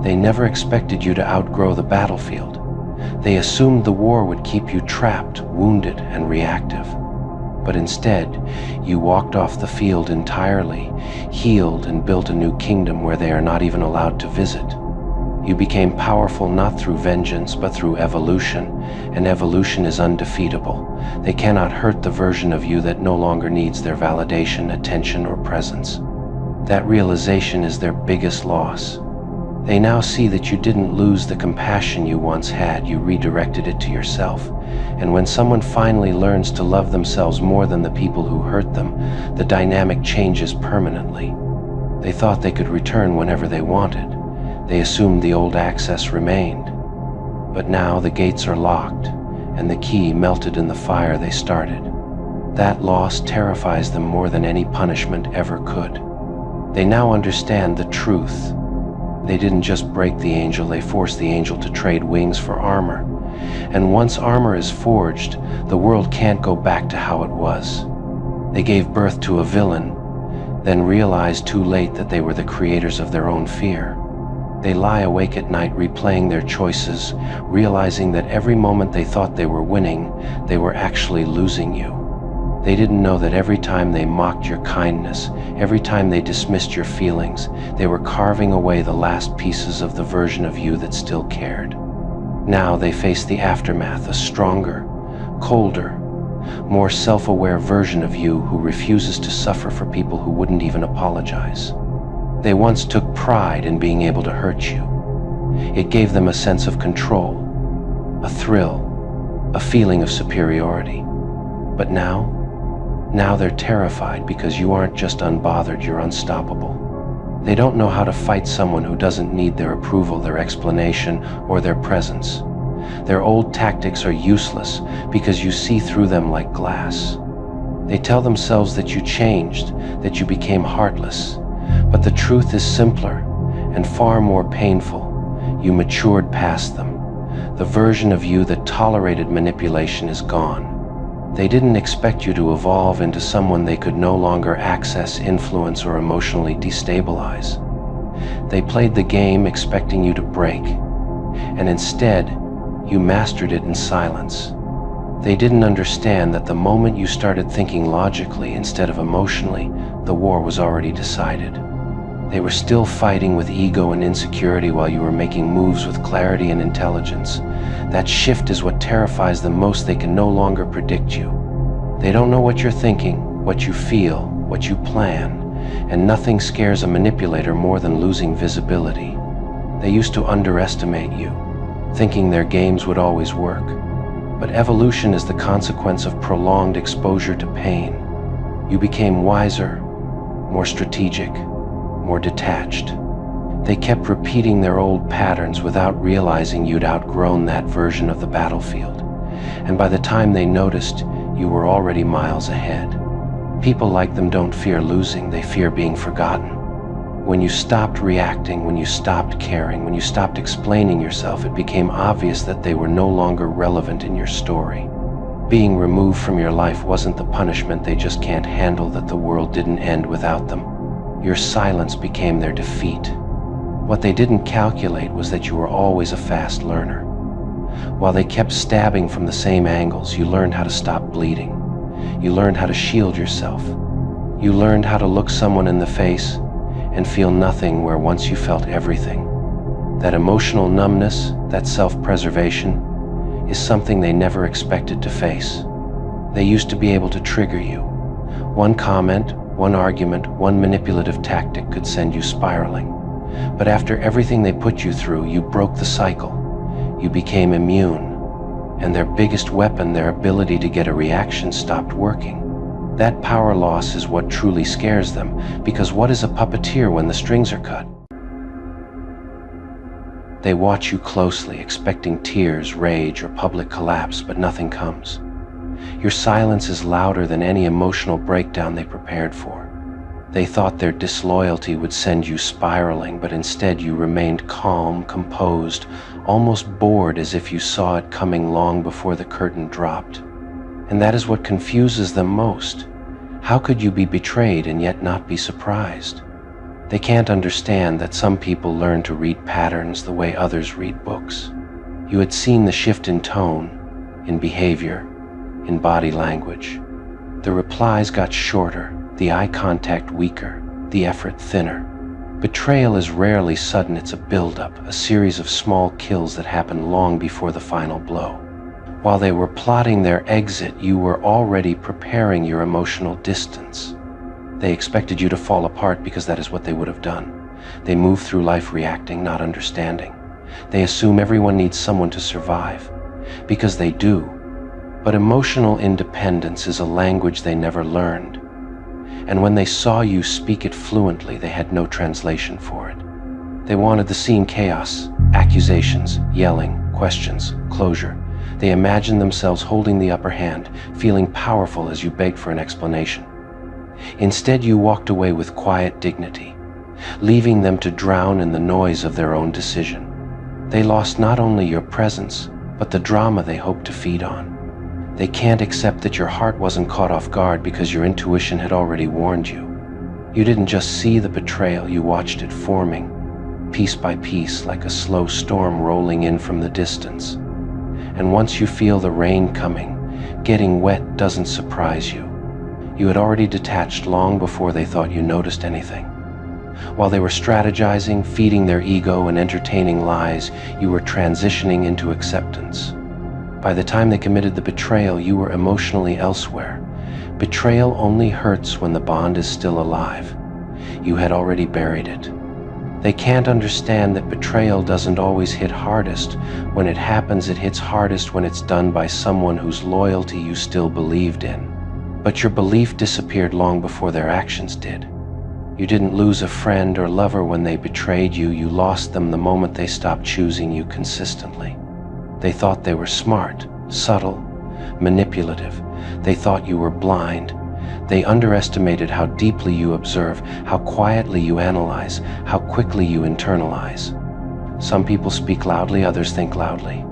They never expected you to outgrow the battlefield. They assumed the war would keep you trapped, wounded, and reactive. But instead, you walked off the field entirely, healed, and built a new kingdom where they are not even allowed to visit. You became powerful not through vengeance, but through evolution, and evolution is undefeatable. They cannot hurt the version of you that no longer needs their validation, attention, or presence. That realization is their biggest loss. They now see that you didn't lose the compassion you once had, you redirected it to yourself. And when someone finally learns to love themselves more than the people who hurt them, the dynamic changes permanently. They thought they could return whenever they wanted. They assumed the old access remained. But now the gates are locked, and the key melted in the fire they started. That loss terrifies them more than any punishment ever could. They now understand the truth. They didn't just break the angel, they forced the angel to trade wings for armor. And once armor is forged, the world can't go back to how it was. They gave birth to a villain, then realized too late that they were the creators of their own fear. They lie awake at night replaying their choices, realizing that every moment they thought they were winning, they were actually losing you. They didn't know that every time they mocked your kindness, every time they dismissed your feelings, they were carving away the last pieces of the version of you that still cared. Now they face the aftermath, a stronger, colder, more self-aware version of you who refuses to suffer for people who wouldn't even apologize. They once took pride in being able to hurt you. It gave them a sense of control, a thrill, a feeling of superiority. But now they're terrified because you aren't just unbothered, you're unstoppable. They don't know how to fight someone who doesn't need their approval, their explanation, or their presence. Their old tactics are useless because you see through them like glass. They tell themselves that you changed, that you became heartless. But the truth is simpler and far more painful. You matured past them. The version of you that tolerated manipulation is gone. They didn't expect you to evolve into someone they could no longer access, influence, or emotionally destabilize. They played the game expecting you to break, and instead, you mastered it in silence. They didn't understand that the moment you started thinking logically instead of emotionally, the war was already decided. They were still fighting with ego and insecurity while you were making moves with clarity and intelligence. That shift is what terrifies them most. They can no longer predict you. They don't know what you're thinking, what you feel, what you plan, and nothing scares a manipulator more than losing visibility. They used to underestimate you, thinking their games would always work. But evolution is the consequence of prolonged exposure to pain. You became wiser, more strategic, more detached. They kept repeating their old patterns without realizing you'd outgrown that version of the battlefield. And by the time they noticed, you were already miles ahead. People like them don't fear losing, they fear being forgotten. When you stopped reacting, when you stopped caring, when you stopped explaining yourself, it became obvious that they were no longer relevant in your story. Being removed from your life wasn't the punishment, they just can't handle that the world didn't end without them. Your silence became their defeat. What they didn't calculate was that you were always a fast learner. While they kept stabbing from the same angles, you learned how to stop bleeding. You learned how to shield yourself. You learned how to look someone in the face and feel nothing where once you felt everything. That emotional numbness, that self-preservation, is something they never expected to face. They used to be able to trigger you. One comment, one argument, one manipulative tactic could send you spiraling. But after everything they put you through, you broke the cycle. You became immune. And their biggest weapon, their ability to get a reaction, stopped working. That power loss is what truly scares them, because what is a puppeteer when the strings are cut? They watch you closely, expecting tears, rage, or public collapse, but nothing comes. Your silence is louder than any emotional breakdown they prepared for. They thought their disloyalty would send you spiraling, but instead you remained calm, composed, almost bored, as if you saw it coming long before the curtain dropped. And that is what confuses them most. How could you be betrayed and yet not be surprised? They can't understand that some people learn to read patterns the way others read books. You had seen the shift in tone, in behavior, in body language. The replies got shorter, the eye contact weaker, the effort thinner. Betrayal is rarely sudden, it's a buildup, a series of small kills that happen long before the final blow. While they were plotting their exit, you were already preparing your emotional distance. They expected you to fall apart because that is what they would have done. They move through life reacting, not understanding. They assume everyone needs someone to survive, because they do. But emotional independence is a language they never learned. And when they saw you speak it fluently, they had no translation for it. They wanted the scene chaos, accusations, yelling, questions, closure. They imagined themselves holding the upper hand, feeling powerful as you begged for an explanation. Instead, you walked away with quiet dignity, leaving them to drown in the noise of their own decision. They lost not only your presence, but the drama they hoped to feed on. They can't accept that your heart wasn't caught off guard because your intuition had already warned you. You didn't just see the betrayal, you watched it forming, piece by piece, like a slow storm rolling in from the distance. And once you feel the rain coming, getting wet doesn't surprise you. You had already detached long before they thought you noticed anything. While they were strategizing, feeding their ego, and entertaining lies, you were transitioning into acceptance. By the time they committed the betrayal, you were emotionally elsewhere. Betrayal only hurts when the bond is still alive. You had already buried it. They can't understand that betrayal doesn't always hit hardest. When it happens, it hits hardest when it's done by someone whose loyalty you still believed in. But your belief disappeared long before their actions did. You didn't lose a friend or lover when they betrayed you. You lost them the moment they stopped choosing you consistently. They thought they were smart, subtle, manipulative. They thought you were blind. They underestimated how deeply you observe, how quietly you analyze, how quickly you internalize. Some people speak loudly, others think loudly.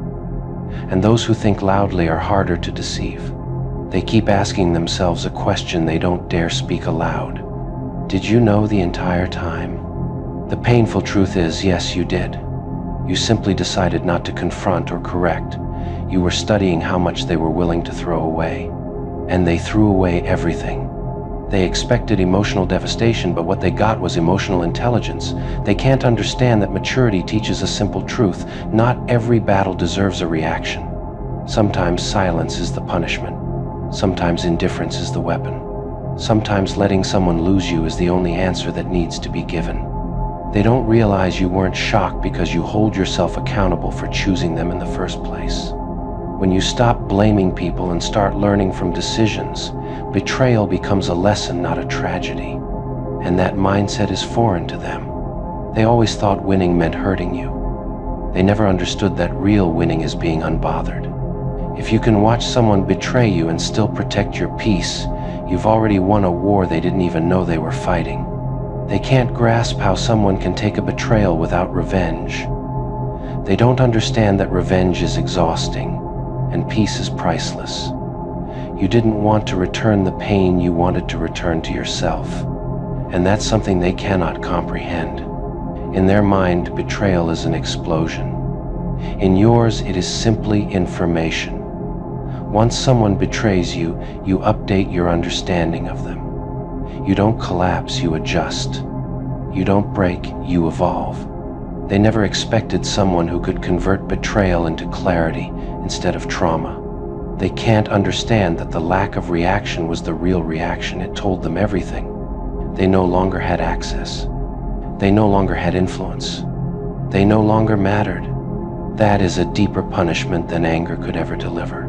And those who think loudly are harder to deceive. They keep asking themselves a question they don't dare speak aloud. Did you know the entire time? The painful truth is, yes, you did. You simply decided not to confront or correct. You were studying how much they were willing to throw away. And they threw away everything. They expected emotional devastation, but what they got was emotional intelligence. They can't understand that maturity teaches a simple truth. Not every battle deserves a reaction. Sometimes silence is the punishment. Sometimes indifference is the weapon. Sometimes letting someone lose you is the only answer that needs to be given. They don't realize you weren't shocked because you hold yourself accountable for choosing them in the first place. When you stop blaming people and start learning from decisions, betrayal becomes a lesson, not a tragedy. And that mindset is foreign to them. They always thought winning meant hurting you. They never understood that real winning is being unbothered. If you can watch someone betray you and still protect your peace, you've already won a war they didn't even know they were fighting. They can't grasp how someone can take a betrayal without revenge. They don't understand that revenge is exhausting and peace is priceless. You didn't want to return the pain you wanted to return to yourself. And that's something they cannot comprehend. In their mind, betrayal is an explosion. In yours, it is simply information. Once someone betrays you, you update your understanding of them. You don't collapse, you adjust. You don't break, you evolve. They never expected someone who could convert betrayal into clarity instead of trauma. They can't understand that the lack of reaction was the real reaction. It told them everything. They no longer had access. They no longer had influence. They no longer mattered. That is a deeper punishment than anger could ever deliver.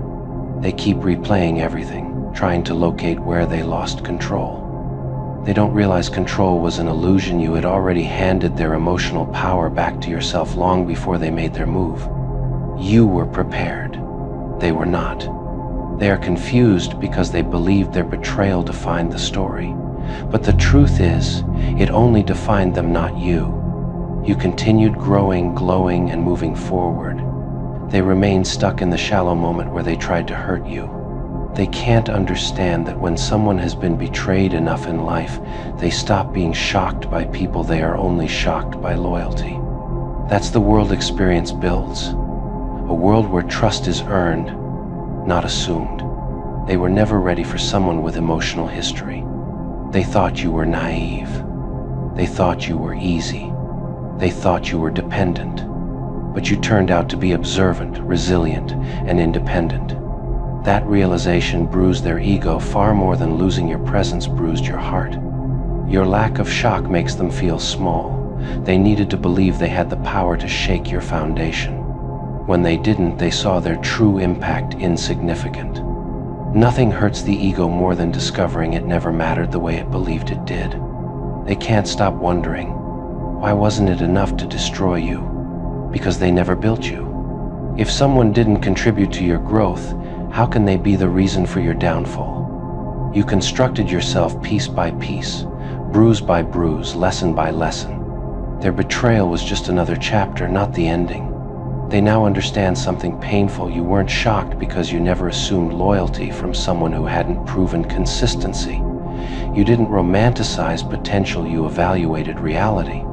They keep replaying everything, trying to locate where they lost control. They don't realize control was an illusion. You had already handed their emotional power back to yourself long before they made their move. You were prepared. They were not. They are confused because they believed their betrayal defined the story. But the truth is, it only defined them, not you. You continued growing, glowing, and moving forward. They remained stuck in the shallow moment where they tried to hurt you. They can't understand that when someone has been betrayed enough in life, they stop being shocked by people. They are only shocked by loyalty. That's the world experience builds. A world where trust is earned, not assumed. They were never ready for someone with emotional history. They thought you were naive. They thought you were easy. They thought you were dependent. But you turned out to be observant, resilient, and independent. That realization bruised their ego far more than losing your presence bruised your heart. Your lack of shock makes them feel small. They needed to believe they had the power to shake your foundation. When they didn't, they saw their true impact insignificant. Nothing hurts the ego more than discovering it never mattered the way it believed it did. They can't stop wondering, why wasn't it enough to destroy you? Because they never built you. If someone didn't contribute to your growth, how can they be the reason for your downfall? You constructed yourself piece by piece, bruise by bruise, lesson by lesson. Their betrayal was just another chapter, not the ending. They now understand something painful. You weren't shocked because you never assumed loyalty from someone who hadn't proven consistency. You didn't romanticize potential, you evaluated reality.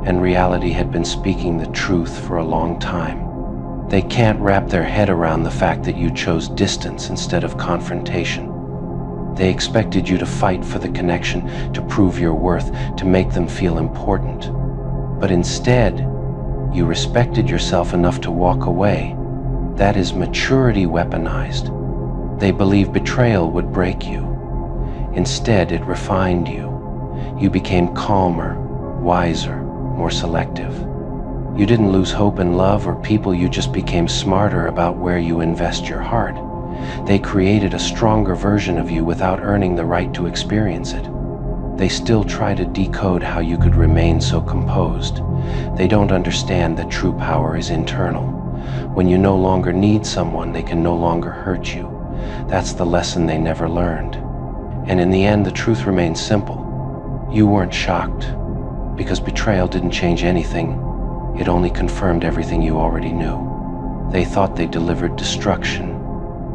And reality had been speaking the truth for a long time. They can't wrap their head around the fact that you chose distance instead of confrontation. They expected you to fight for the connection, to prove your worth, to make them feel important. But instead, you respected yourself enough to walk away. That is maturity weaponized. They believed betrayal would break you. Instead, it refined you. You became calmer, wiser, more selective. You didn't lose hope in love or people, you just became smarter about where you invest your heart. They created a stronger version of you without earning the right to experience it. They still try to decode how you could remain so composed. They don't understand that true power is internal. When you no longer need someone, they can no longer hurt you. That's the lesson they never learned. And in the end, the truth remains simple. You weren't shocked, because betrayal didn't change anything. It only confirmed everything you already knew. They thought they delivered destruction,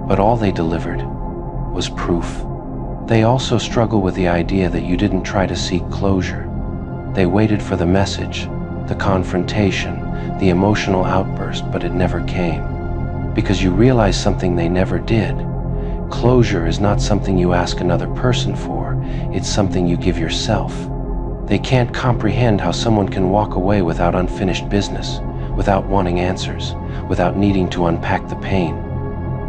but all they delivered was proof. They also struggle with the idea that you didn't try to seek closure. They waited for the message, the confrontation, the emotional outburst, but it never came. Because you realize something they never did. Closure is not something you ask another person for, it's something you give yourself. They can't comprehend how someone can walk away without unfinished business, without wanting answers, without needing to unpack the pain.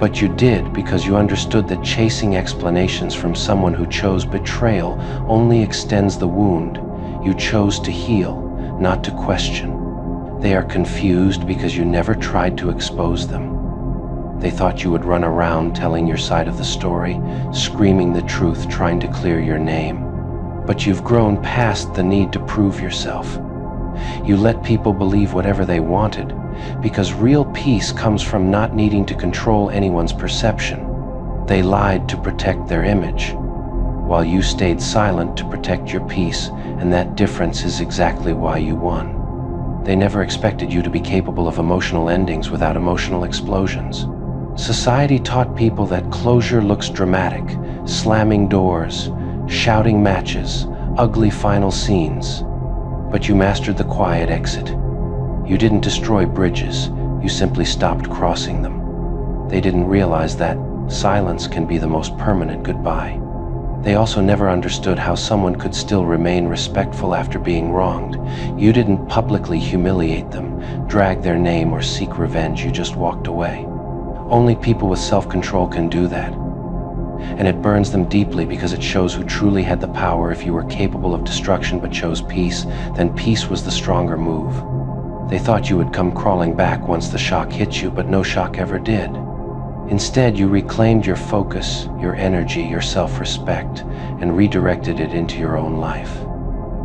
But you did because you understood that chasing explanations from someone who chose betrayal only extends the wound. You chose to heal, not to question. They are confused because you never tried to expose them. They thought you would run around telling your side of the story, screaming the truth, trying to clear your name. But you've grown past the need to prove yourself. You let people believe whatever they wanted, because real peace comes from not needing to control anyone's perception. They lied to protect their image, while you stayed silent to protect your peace, and that difference is exactly why you won. They never expected you to be capable of emotional endings without emotional explosions. Society taught people that closure looks dramatic, slamming doors, shouting matches, ugly final scenes. But you mastered the quiet exit. You didn't destroy bridges, you simply stopped crossing them. They didn't realize that silence can be the most permanent goodbye. They also never understood how someone could still remain respectful after being wronged. You didn't publicly humiliate them, drag their name, or seek revenge. You just walked away. Only people with self-control can do that. And it burns them deeply because it shows who truly had the power. If you were capable of destruction but chose peace, then peace was the stronger move. They thought you would come crawling back once the shock hit you, but no shock ever did. Instead, you reclaimed your focus, your energy, your self-respect, and redirected it into your own life.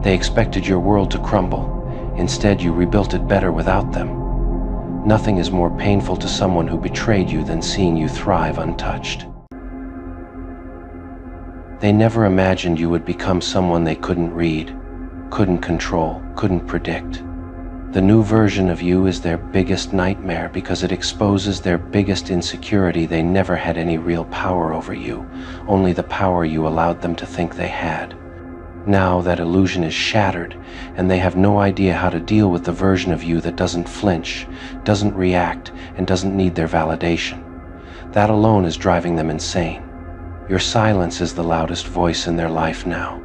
They expected your world to crumble. Instead, you rebuilt it better without them. Nothing is more painful to someone who betrayed you than seeing you thrive untouched. They never imagined you would become someone they couldn't read, couldn't control, couldn't predict. The new version of you is their biggest nightmare because it exposes their biggest insecurity. They never had any real power over you, only the power you allowed them to think they had. Now that illusion is shattered, and they have no idea how to deal with the version of you that doesn't flinch, doesn't react, and doesn't need their validation. That alone is driving them insane. Your silence is the loudest voice in their life now.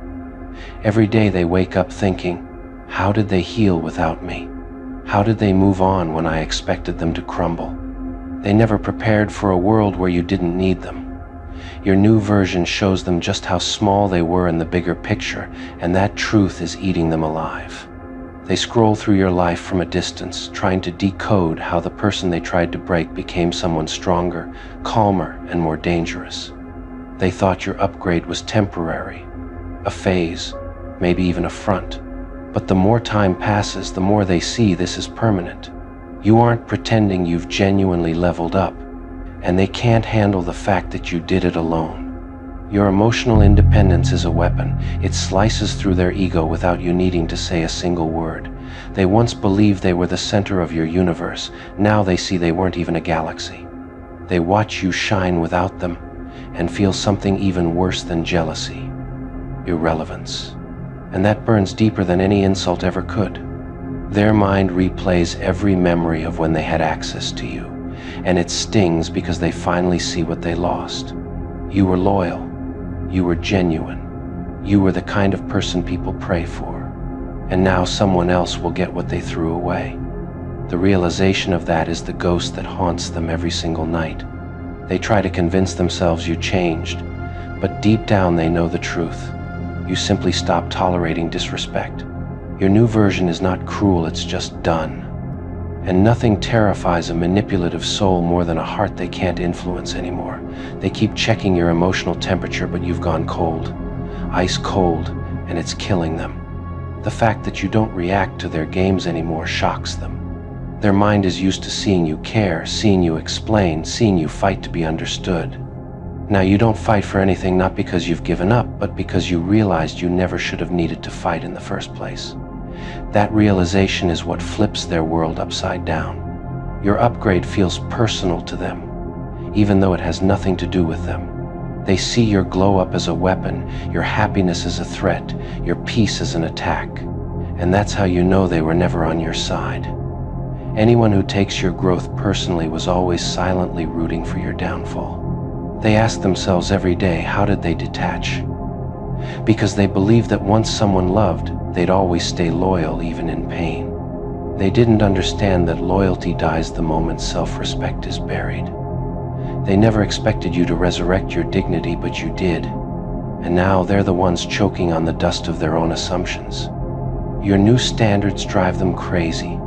Every day they wake up thinking, how did they heal without me? How did they move on when I expected them to crumble? They never prepared for a world where you didn't need them. Your new version shows them just how small they were in the bigger picture, and that truth is eating them alive. They scroll through your life from a distance, trying to decode how the person they tried to break became someone stronger, calmer, and more dangerous. They thought your upgrade was temporary, a phase, maybe even a front. But the more time passes, the more they see this is permanent. You aren't pretending, you've genuinely leveled up, and they can't handle the fact that you did it alone. Your emotional independence is a weapon. It slices through their ego without you needing to say a single word. They once believed they were the center of your universe. Now they see they weren't even a galaxy. They watch you shine without them and feel something even worse than jealousy: irrelevance. And that burns deeper than any insult ever could. Their mind replays every memory of when they had access to you, and it stings because they finally see what they lost. You were loyal. You were genuine. You were the kind of person people pray for. And now someone else will get what they threw away. The realization of that is the ghost that haunts them every single night. They try to convince themselves you changed, but deep down they know the truth. You simply stopped tolerating disrespect. Your new version is not cruel, it's just done. And nothing terrifies a manipulative soul more than a heart they can't influence anymore. They keep checking your emotional temperature, but you've gone cold. Ice cold, and it's killing them. The fact that you don't react to their games anymore shocks them. Their mind is used to seeing you care, seeing you explain, seeing you fight to be understood. Now you don't fight for anything, not because you've given up, but because you realized you never should have needed to fight in the first place. That realization is what flips their world upside down. Your upgrade feels personal to them, even though it has nothing to do with them. They see your glow up as a weapon, your happiness as a threat, your peace as an attack. And that's how you know they were never on your side. Anyone who takes your growth personally was always silently rooting for your downfall. They ask themselves every day, how did they detach? Because they believed that once someone loved, they'd always stay loyal even in pain. They didn't understand that loyalty dies the moment self-respect is buried. They never expected you to resurrect your dignity, but you did. And now they're the ones choking on the dust of their own assumptions. Your new standards drive them crazy.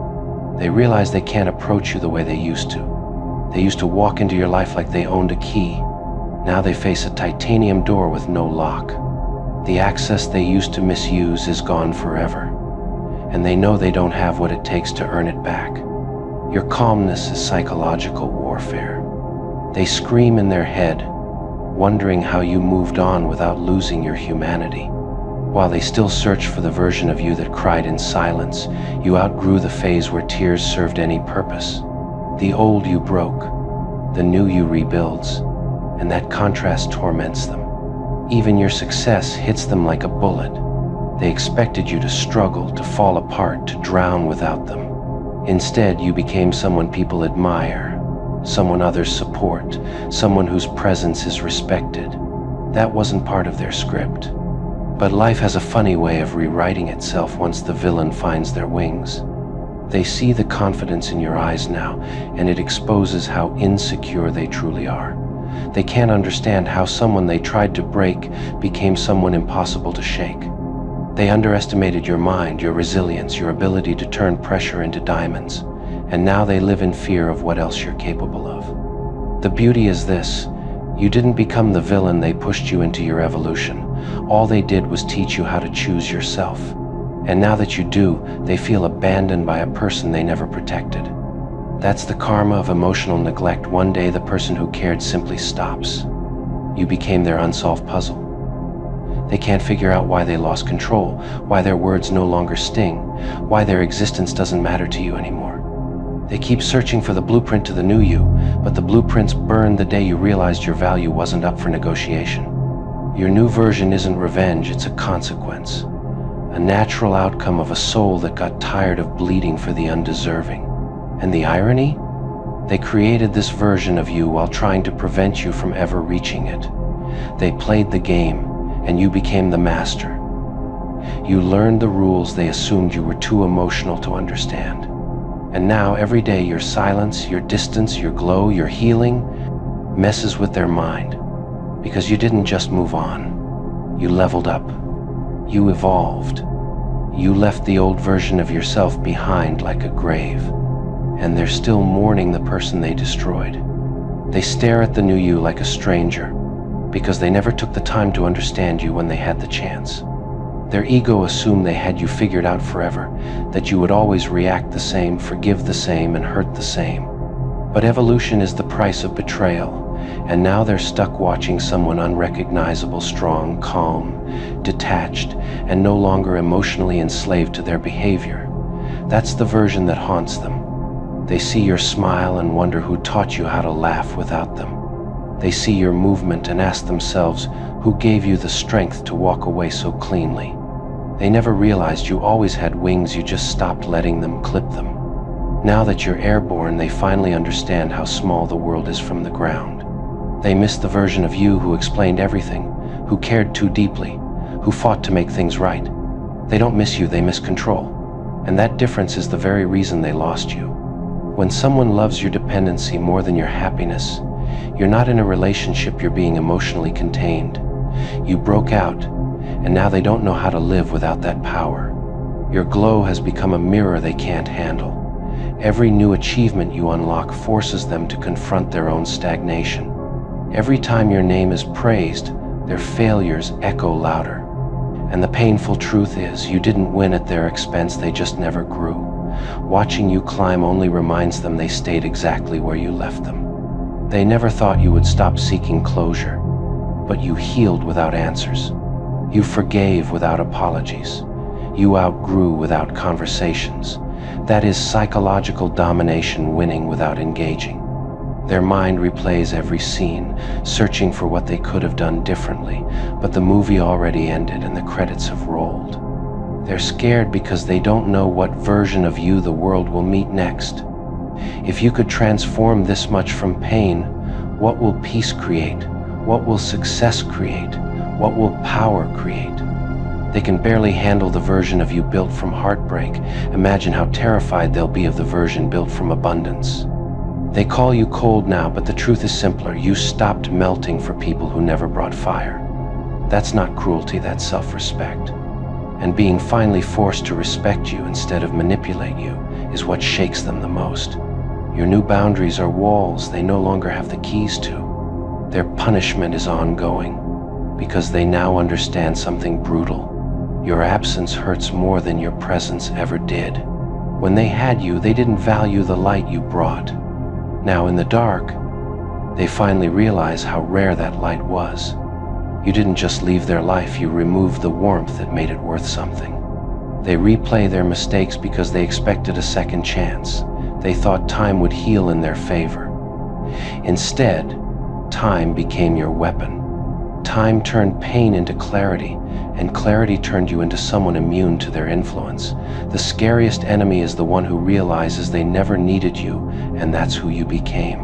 They realize they can't approach you the way they used to. They used to walk into your life like they owned a key. Now they face a titanium door with no lock. The access they used to misuse is gone forever. And they know they don't have what it takes to earn it back. Your calmness is psychological warfare. They scream in their head, wondering how you moved on without losing your humanity. While they still search for the version of you that cried in silence, you outgrew the phase where tears served any purpose. The old you broke, the new you rebuilds, and that contrast torments them. Even your success hits them like a bullet. They expected you to struggle, to fall apart, to drown without them. Instead, you became someone people admire, someone others support, someone whose presence is respected. That wasn't part of their script. But life has a funny way of rewriting itself once the villain finds their wings. They see the confidence in your eyes now, and it exposes how insecure they truly are. They can't understand how someone they tried to break became someone impossible to shake. They underestimated your mind, your resilience, your ability to turn pressure into diamonds, and now they live in fear of what else you're capable of. The beauty is this: you didn't become the villain they pushed you into your evolution. All they did was teach you how to choose yourself. And now that you do, they feel abandoned by a person they never protected. That's the karma of emotional neglect. One day the person who cared simply stops. You became their unsolved puzzle. They can't figure out why they lost control, why their words no longer sting, why their existence doesn't matter to you anymore. They keep searching for the blueprint to the new you, but the blueprints burned the day you realized your value wasn't up for negotiation. Your new version isn't revenge, it's a consequence. A natural outcome of a soul that got tired of bleeding for the undeserving. And the irony? They created this version of you while trying to prevent you from ever reaching it. They played the game, and you became the master. You learned the rules they assumed you were too emotional to understand. And now, every day, your silence, your distance, your glow, your healing messes with their mind. Because you didn't just move on. You leveled up. You evolved. You left the old version of yourself behind like a grave. And they're still mourning the person they destroyed. They stare at the new you like a stranger, because they never took the time to understand you when they had the chance. Their ego assumed they had you figured out forever, that you would always react the same, forgive the same, and hurt the same. But evolution is the price of betrayal, and now they're stuck watching someone unrecognizable, strong, calm, detached, and no longer emotionally enslaved to their behavior. That's the version that haunts them. They see your smile and wonder who taught you how to laugh without them. They see your movement and ask themselves, who gave you the strength to walk away so cleanly? They never realized you always had wings, you just stopped letting them clip them. Now that you're airborne, they finally understand how small the world is from the ground. They miss the version of you who explained everything, who cared too deeply, who fought to make things right. They don't miss you, they miss control. And that difference is the very reason they lost you. When someone loves your dependency more than your happiness, you're not in a relationship, you're being emotionally contained. You broke out, and now they don't know how to live without that power. Your glow has become a mirror they can't handle. Every new achievement you unlock forces them to confront their own stagnation. Every time your name is praised, their failures echo louder. And the painful truth is, you didn't win at their expense, they just never grew. Watching you climb only reminds them they stayed exactly where you left them. They never thought you would stop seeking closure, but you healed without answers. You forgave without apologies. You outgrew without conversations. That is psychological domination, winning without engaging. Their mind replays every scene, searching for what they could have done differently, but the movie already ended and the credits have rolled. They're scared because they don't know what version of you the world will meet next. If you could transform this much from pain, what will peace create? What will success create? What will power create? They can barely handle the version of you built from heartbreak. Imagine how terrified they'll be of the version built from abundance. They call you cold now, but the truth is simpler. You stopped melting for people who never brought fire. That's not cruelty, that's self-respect. And being finally forced to respect you instead of manipulate you is what shakes them the most. Your new boundaries are walls they no longer have the keys to. Their punishment is ongoing because they now understand something brutal. Your absence hurts more than your presence ever did. When they had you, they didn't value the light you brought. Now in the dark, they finally realize how rare that light was. You didn't just leave their life, you removed the warmth that made it worth something. They replay their mistakes because they expected a second chance. They thought time would heal in their favor. Instead, time became your weapon. Time turned pain into clarity, and clarity turned you into someone immune to their influence. The scariest enemy is the one who realizes they never needed you, and that's who you became.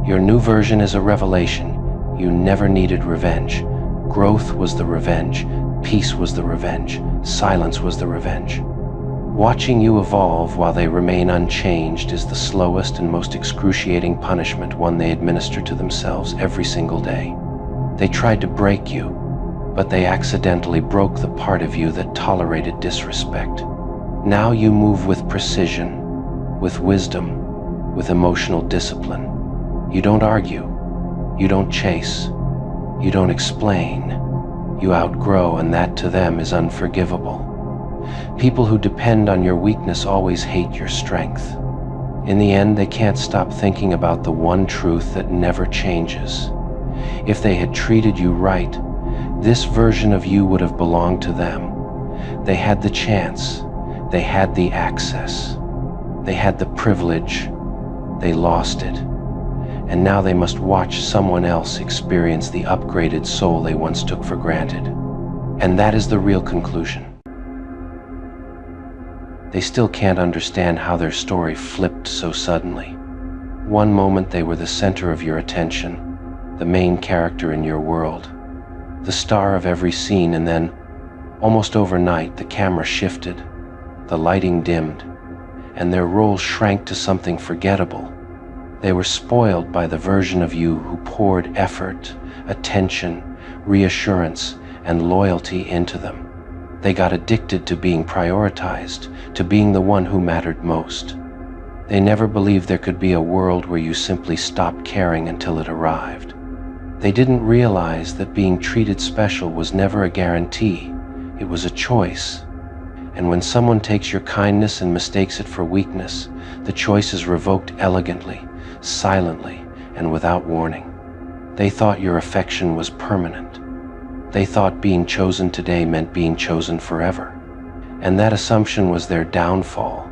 Your new version is a revelation. You never needed revenge. Growth was the revenge. Peace was the revenge. Silence was the revenge. Watching you evolve while they remain unchanged is the slowest and most excruciating punishment, one they administer to themselves every single day. They tried to break you, but they accidentally broke the part of you that tolerated disrespect. Now you move with precision, with wisdom, with emotional discipline. You don't argue, you don't chase, you don't explain. You outgrow, and that to them is unforgivable. People who depend on your weakness always hate your strength. In the end, they can't stop thinking about the one truth that never changes. If they had treated you right, this version of you would have belonged to them. They had the chance, they had the access, they had the privilege, they lost it. And now they must watch someone else experience the upgraded soul they once took for granted. And that is the real conclusion. They still can't understand how their story flipped so suddenly. One moment they were the center of your attention, the main character in your world, the star of every scene, and then, almost overnight, the camera shifted, the lighting dimmed, and their role shrank to something forgettable. They were spoiled by the version of you who poured effort, attention, reassurance, and loyalty into them. They got addicted to being prioritized, to being the one who mattered most. They never believed there could be a world where you simply stopped caring until it arrived. They didn't realize that being treated special was never a guarantee, it was a choice. And when someone takes your kindness and mistakes it for weakness, the choice is revoked elegantly, silently, and without warning. They thought your affection was permanent. They thought being chosen today meant being chosen forever. And that assumption was their downfall,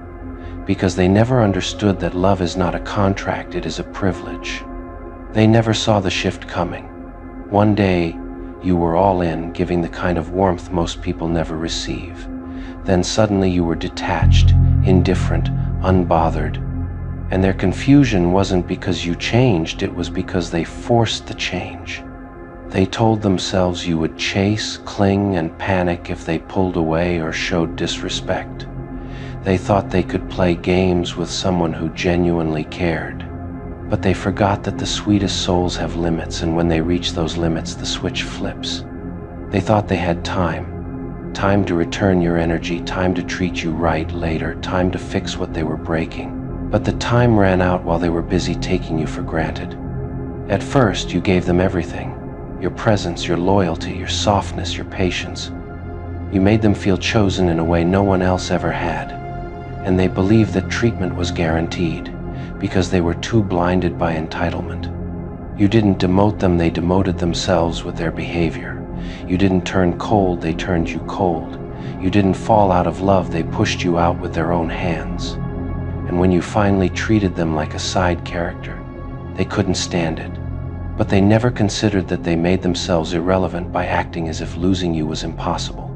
because they never understood that love is not a contract, it is a privilege. They never saw the shift coming. One day, you were all in, giving the kind of warmth most people never receive. Then suddenly you were detached, indifferent, unbothered. And their confusion wasn't because you changed, it was because they forced the change. They told themselves you would chase, cling, and panic if they pulled away or showed disrespect. They thought they could play games with someone who genuinely cared. But they forgot that the sweetest souls have limits, and when they reach those limits, the switch flips. They thought they had time to return your energy, time to treat you right later, time to fix what they were breaking. But the time ran out while they were busy taking you for granted. At first, you gave them everything. Your presence, your loyalty, your softness, your patience. You made them feel chosen in a way no one else ever had. And they believed that treatment was guaranteed, because they were too blinded by entitlement. You didn't demote them, they demoted themselves with their behavior. You didn't turn cold, they turned you cold. You didn't fall out of love, they pushed you out with their own hands. And when you finally treated them like a side character, they couldn't stand it. But they never considered that they made themselves irrelevant by acting as if losing you was impossible.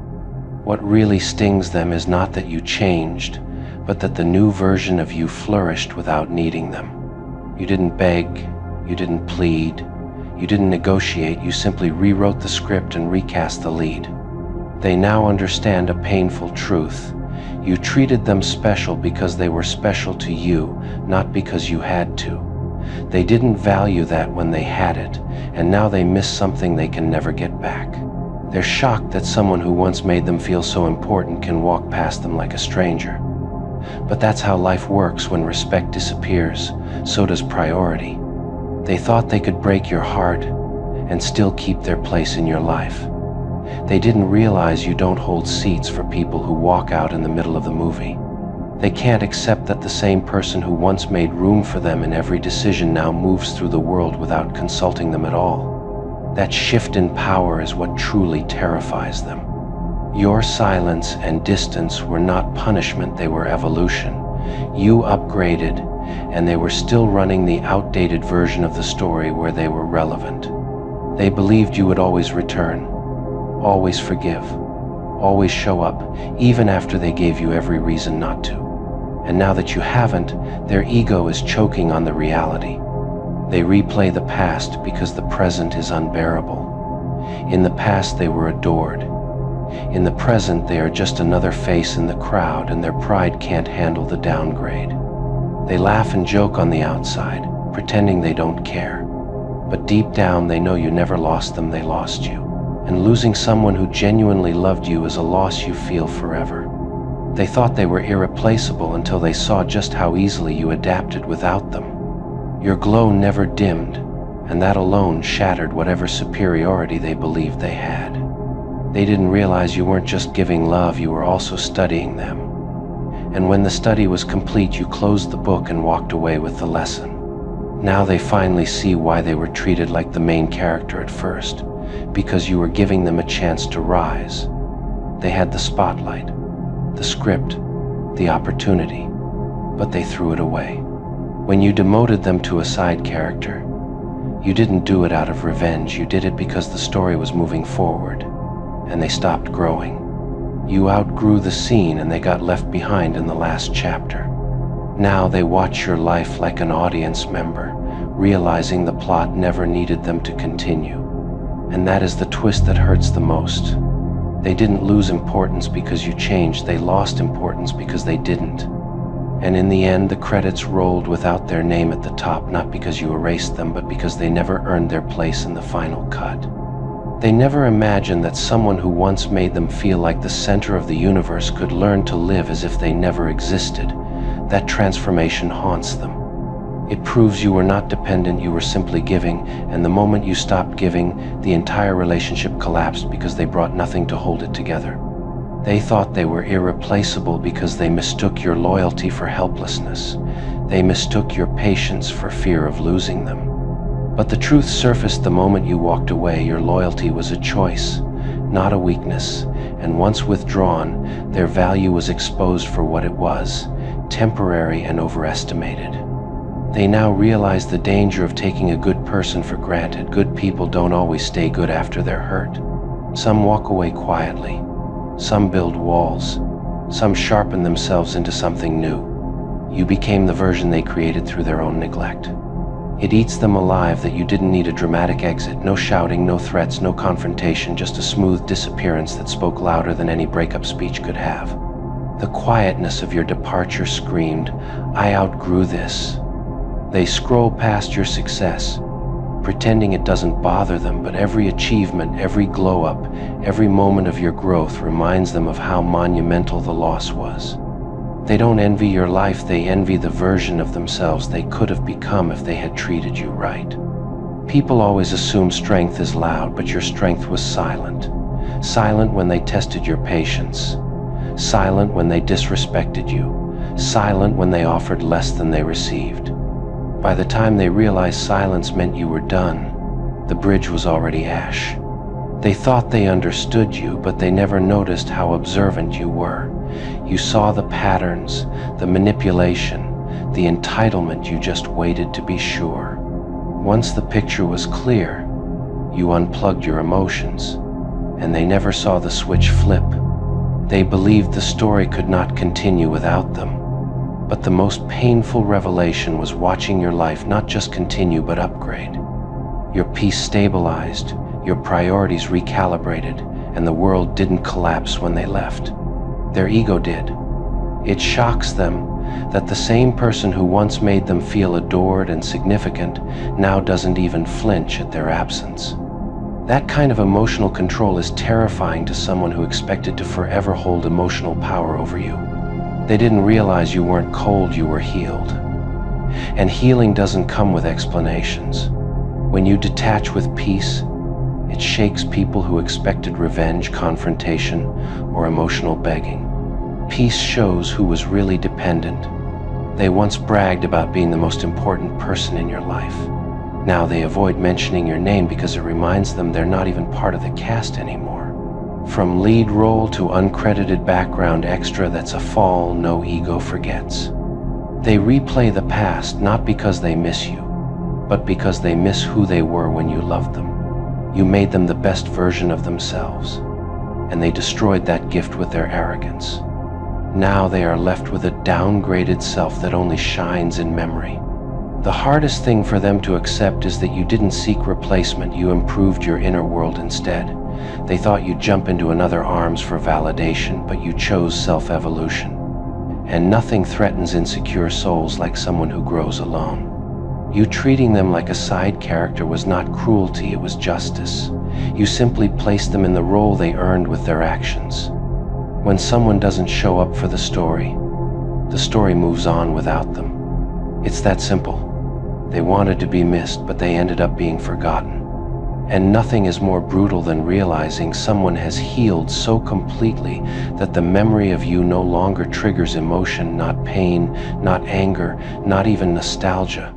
What really stings them is not that you changed, but that the new version of you flourished without needing them. You didn't beg, you didn't plead, you didn't negotiate, you simply rewrote the script and recast the lead. They now understand a painful truth. You treated them special because they were special to you, not because you had to. They didn't value that when they had it, and now they miss something they can never get back. They're shocked that someone who once made them feel so important can walk past them like a stranger. But that's how life works. When respect disappears, so does priority. They thought they could break your heart and still keep their place in your life. They didn't realize you don't hold seats for people who walk out in the middle of the movie. They can't accept that the same person who once made room for them in every decision now moves through the world without consulting them at all. That shift in power is what truly terrifies them. Your silence and distance were not punishment, they were evolution. You upgraded, and they were still running the outdated version of the story where they were relevant. They believed you would always return, always forgive, always show up, even after they gave you every reason not to. And now that you haven't, their ego is choking on the reality. They replay the past because the present is unbearable. In the past they were adored. In the present they are just another face in the crowd, and their pride can't handle the downgrade. They laugh and joke on the outside, pretending they don't care. But deep down they know you never lost them, they lost you. And losing someone who genuinely loved you is a loss you feel forever. They thought they were irreplaceable until they saw just how easily you adapted without them. Your glow never dimmed, and that alone shattered whatever superiority they believed they had. They didn't realize you weren't just giving love, you were also studying them. And when the study was complete, you closed the book and walked away with the lesson. Now they finally see why they were treated like the main character at first, because you were giving them a chance to rise. They had the spotlight, the script, the opportunity, but they threw it away. When you demoted them to a side character, you didn't do it out of revenge, you did it because the story was moving forward, and they stopped growing. You outgrew the scene and they got left behind in the last chapter. Now they watch your life like an audience member, realizing the plot never needed them to continue. And that is the twist that hurts the most. They didn't lose importance because you changed, they lost importance because they didn't. And in the end, the credits rolled without their name at the top, not because you erased them, but because they never earned their place in the final cut. They never imagined that someone who once made them feel like the center of the universe could learn to live as if they never existed. That transformation haunts them. It proves you were not dependent, you were simply giving, and the moment you stopped giving, the entire relationship collapsed because they brought nothing to hold it together. They thought they were irreplaceable because they mistook your loyalty for helplessness. They mistook your patience for fear of losing them. But the truth surfaced the moment you walked away. Your loyalty was a choice, not a weakness, and once withdrawn, their value was exposed for what it was, temporary and overestimated. They now realize the danger of taking a good person for granted. Good people don't always stay good after they're hurt. Some walk away quietly. Some build walls. Some sharpen themselves into something new. You became the version they created through their own neglect. It eats them alive that you didn't need a dramatic exit, no shouting, no threats, no confrontation, just a smooth disappearance that spoke louder than any breakup speech could have. The quietness of your departure screamed, "I outgrew this." They scroll past your success, pretending it doesn't bother them, but every achievement, every glow-up, every moment of your growth reminds them of how monumental the loss was. They don't envy your life, they envy the version of themselves they could have become if they had treated you right. People always assume strength is loud, but your strength was silent. Silent when they tested your patience. Silent when they disrespected you. Silent when they offered less than they received. By the time they realized silence meant you were done, the bridge was already ash. They thought they understood you, but they never noticed how observant you were. You saw the patterns, the manipulation, the entitlement. You just waited to be sure. Once the picture was clear, you unplugged your emotions, and they never saw the switch flip. They believed the story could not continue without them. But the most painful revelation was watching your life not just continue but upgrade. Your peace stabilized, your priorities recalibrated, and the world didn't collapse when they left. Their ego did. It shocks them, that the same person who once made them feel adored and significant now doesn't even flinch at their absence. That kind of emotional control is terrifying to someone who expected to forever hold emotional power over you. They didn't realize you weren't cold, you were healed. And healing doesn't come with explanations. When you detach with peace, it shakes people who expected revenge, confrontation, or emotional begging. Peace shows who was really dependent. They once bragged about being the most important person in your life. Now they avoid mentioning your name because it reminds them they're not even part of the cast anymore. From lead role to uncredited background extra, that's a fall no ego forgets. They replay the past not because they miss you, but because they miss who they were when you loved them. You made them the best version of themselves, and they destroyed that gift with their arrogance. Now they are left with a downgraded self that only shines in memory. The hardest thing for them to accept is that you didn't seek replacement, you improved your inner world instead. They thought you'd jump into another arms for validation, but you chose self-evolution. And nothing threatens insecure souls like someone who grows alone. You treating them like a side character was not cruelty, it was justice. You simply placed them in the role they earned with their actions. When someone doesn't show up for the story moves on without them. It's that simple. They wanted to be missed, but they ended up being forgotten. And nothing is more brutal than realizing someone has healed so completely that the memory of you no longer triggers emotion, not pain, not anger, not even nostalgia.